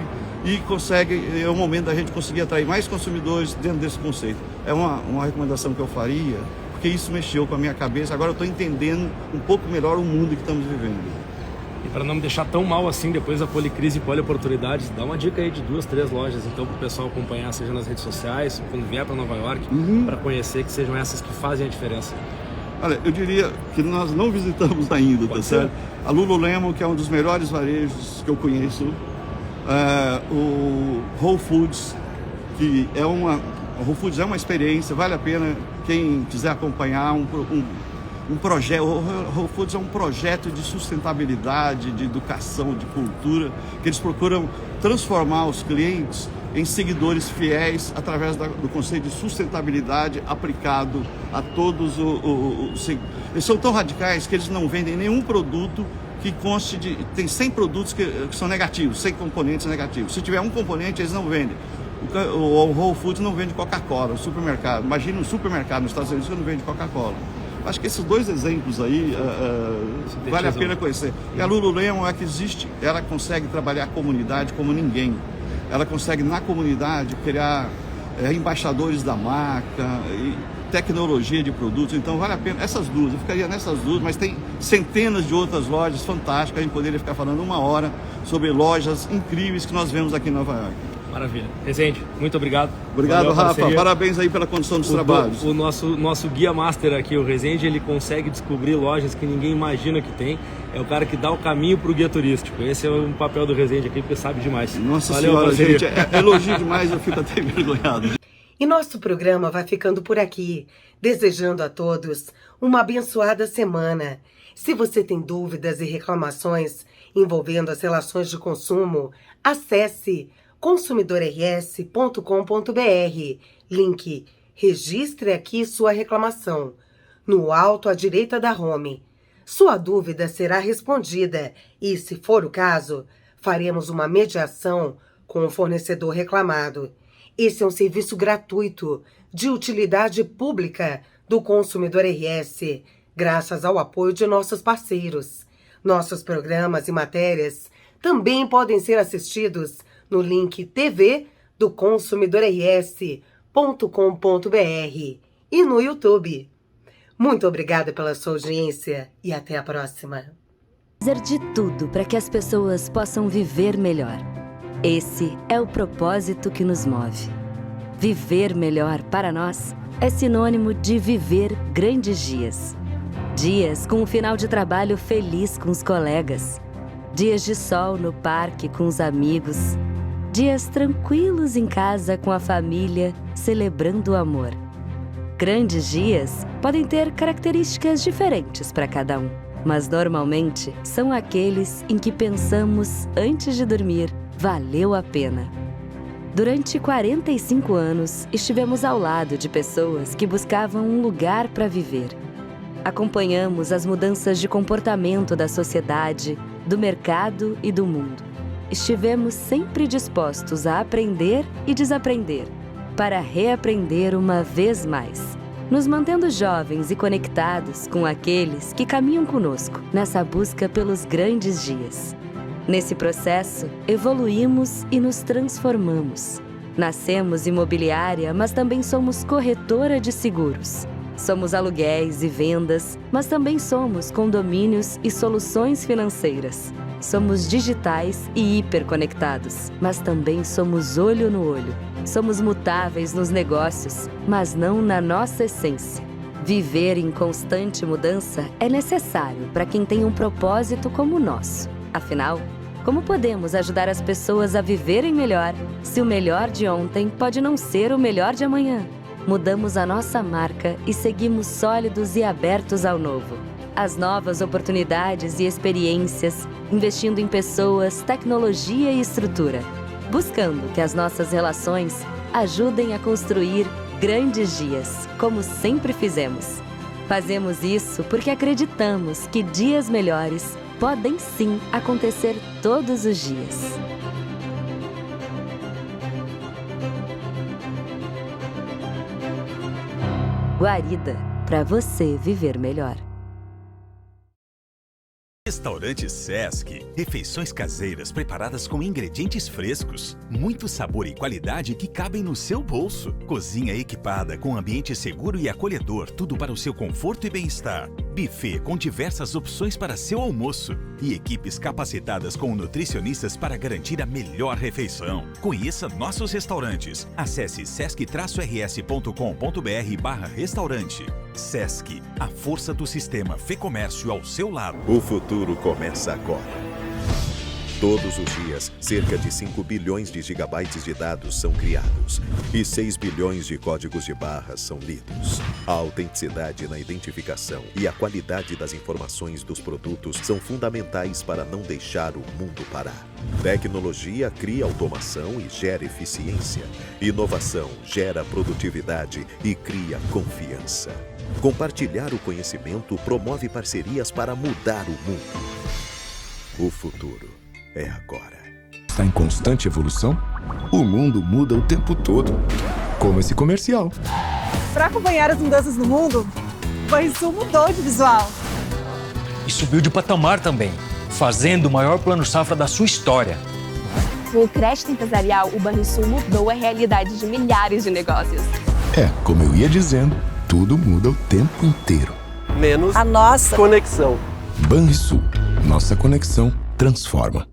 e é o momento da gente conseguir atrair mais consumidores dentro desse conceito. É uma recomendação que eu faria, porque isso mexeu com a minha cabeça. Agora eu estou entendendo um pouco melhor o mundo que estamos vivendo. E para não me deixar tão mal assim depois da policrise e polioportunidades, dá uma dica aí de 2, 3 lojas então para o pessoal acompanhar, seja nas redes sociais, quando vier para Nova York, para conhecer, que sejam essas que fazem a diferença. Olha, eu diria que nós não visitamos ainda, tá certo? A Lululemon, que é um dos melhores varejos que eu conheço, o Whole Foods, que é o Whole Foods é uma experiência, vale a pena quem quiser acompanhar um projeto. O Whole Foods é um projeto de sustentabilidade, de educação, de cultura, que eles procuram transformar os clientes em seguidores fiéis através do conceito de sustentabilidade aplicado a todos os... Eles são tão radicais que eles não vendem nenhum produto que conste de... Tem 100 produtos que são negativos, 100 componentes negativos. Se tiver um componente, eles não vendem. O Whole Foods não vende Coca-Cola, o supermercado. Imagina um supermercado nos Estados Unidos que não vende Coca-Cola. Acho que esses 2 exemplos aí vale a pena conhecer. E a Lululemon é que existe, ela consegue trabalhar a comunidade como ninguém. Ela consegue na comunidade criar embaixadores da marca, e tecnologia de produtos, então vale a pena. Essas 2, eu ficaria nessas 2, mas tem centenas de outras lojas fantásticas, a gente poderia ficar falando 1 hora sobre lojas incríveis que nós vemos aqui em Nova York. Maravilha. Rezende, muito obrigado. Obrigado, Rafa. Parabéns aí pela condição dos trabalhos. O nosso guia master aqui, o Rezende, ele consegue descobrir lojas que ninguém imagina que tem. É o cara que dá o caminho para o guia turístico. Esse é o papel do Rezende aqui, porque sabe demais. Nossa senhora, gente, elogio demais, eu fico até envergonhado. E nosso programa vai ficando por aqui, desejando a todos uma abençoada semana. Se você tem dúvidas e reclamações envolvendo as relações de consumo, acesse consumidorrs.com.br. Link: registre aqui sua reclamação. No alto à direita da home. Sua dúvida será respondida e, se for o caso, faremos uma mediação com o fornecedor reclamado. Esse é um serviço gratuito, de utilidade pública do Consumidor RS, graças ao apoio de nossos parceiros. Nossos programas e matérias também podem ser assistidos no link TV do consumidorrs.com.br e no YouTube. Muito obrigada pela sua audiência e até a próxima. Fazer de tudo para que as pessoas possam viver melhor. Esse é o propósito que nos move. Viver melhor para nós é sinônimo de viver grandes dias. Dias com um final de trabalho feliz com os colegas. Dias de sol no parque com os amigos. Dias tranquilos em casa com a família, celebrando o amor. Grandes dias podem ter características diferentes para cada um, mas normalmente são aqueles em que pensamos antes de dormir, valeu a pena. Durante 45 anos, estivemos ao lado de pessoas que buscavam um lugar para viver. Acompanhamos as mudanças de comportamento da sociedade, do mercado e do mundo. Estivemos sempre dispostos a aprender e desaprender, para reaprender uma vez mais, nos mantendo jovens e conectados com aqueles que caminham conosco nessa busca pelos grandes dias. Nesse processo, evoluímos e nos transformamos. Nascemos imobiliária, mas também somos corretora de seguros. Somos aluguéis e vendas, mas também somos condomínios e soluções financeiras. Somos digitais e hiperconectados, mas também somos olho no olho. Somos mutáveis nos negócios, mas não na nossa essência. Viver em constante mudança é necessário para quem tem um propósito como o nosso. Afinal, como podemos ajudar as pessoas a viverem melhor se o melhor de ontem pode não ser o melhor de amanhã? Mudamos a nossa marca e seguimos sólidos e abertos ao novo. As novas oportunidades e experiências, investindo em pessoas, tecnologia e estrutura, buscando que as nossas relações ajudem a construir grandes dias, como sempre fizemos. Fazemos isso porque acreditamos que dias melhores podem sim acontecer todos os dias. Guarida, para você viver melhor. Restaurante Sesc. Refeições caseiras preparadas com ingredientes frescos. Muito sabor e qualidade que cabem no seu bolso. Cozinha equipada com ambiente seguro e acolhedor. Tudo para o seu conforto e bem-estar. Buffet com diversas opções para seu almoço. E equipes capacitadas com nutricionistas para garantir a melhor refeição. Conheça nossos restaurantes. Acesse sesc-rs.com.br/restaurante. Sesc, a força do sistema Fê Comércio ao seu lado. O futuro começa agora. Todos os dias, cerca de 5 bilhões de gigabytes de dados são criados e 6 bilhões de códigos de barras são lidos. A autenticidade na identificação e a qualidade das informações dos produtos são fundamentais para não deixar o mundo parar. Tecnologia cria automação e gera eficiência. Inovação gera produtividade e cria confiança. Compartilhar o conhecimento promove parcerias para mudar o mundo. O futuro é agora. Está em constante evolução? O mundo muda o tempo todo. Como esse comercial. Para acompanhar as mudanças no mundo, o Banrisul mudou de visual. E subiu de patamar também, fazendo o maior plano safra da sua história. Com o crédito empresarial, o Banrisul mudou a realidade de milhares de negócios. É, como eu ia dizendo, tudo muda o tempo inteiro. Menos a nossa conexão. Banrisul. Nossa conexão transforma.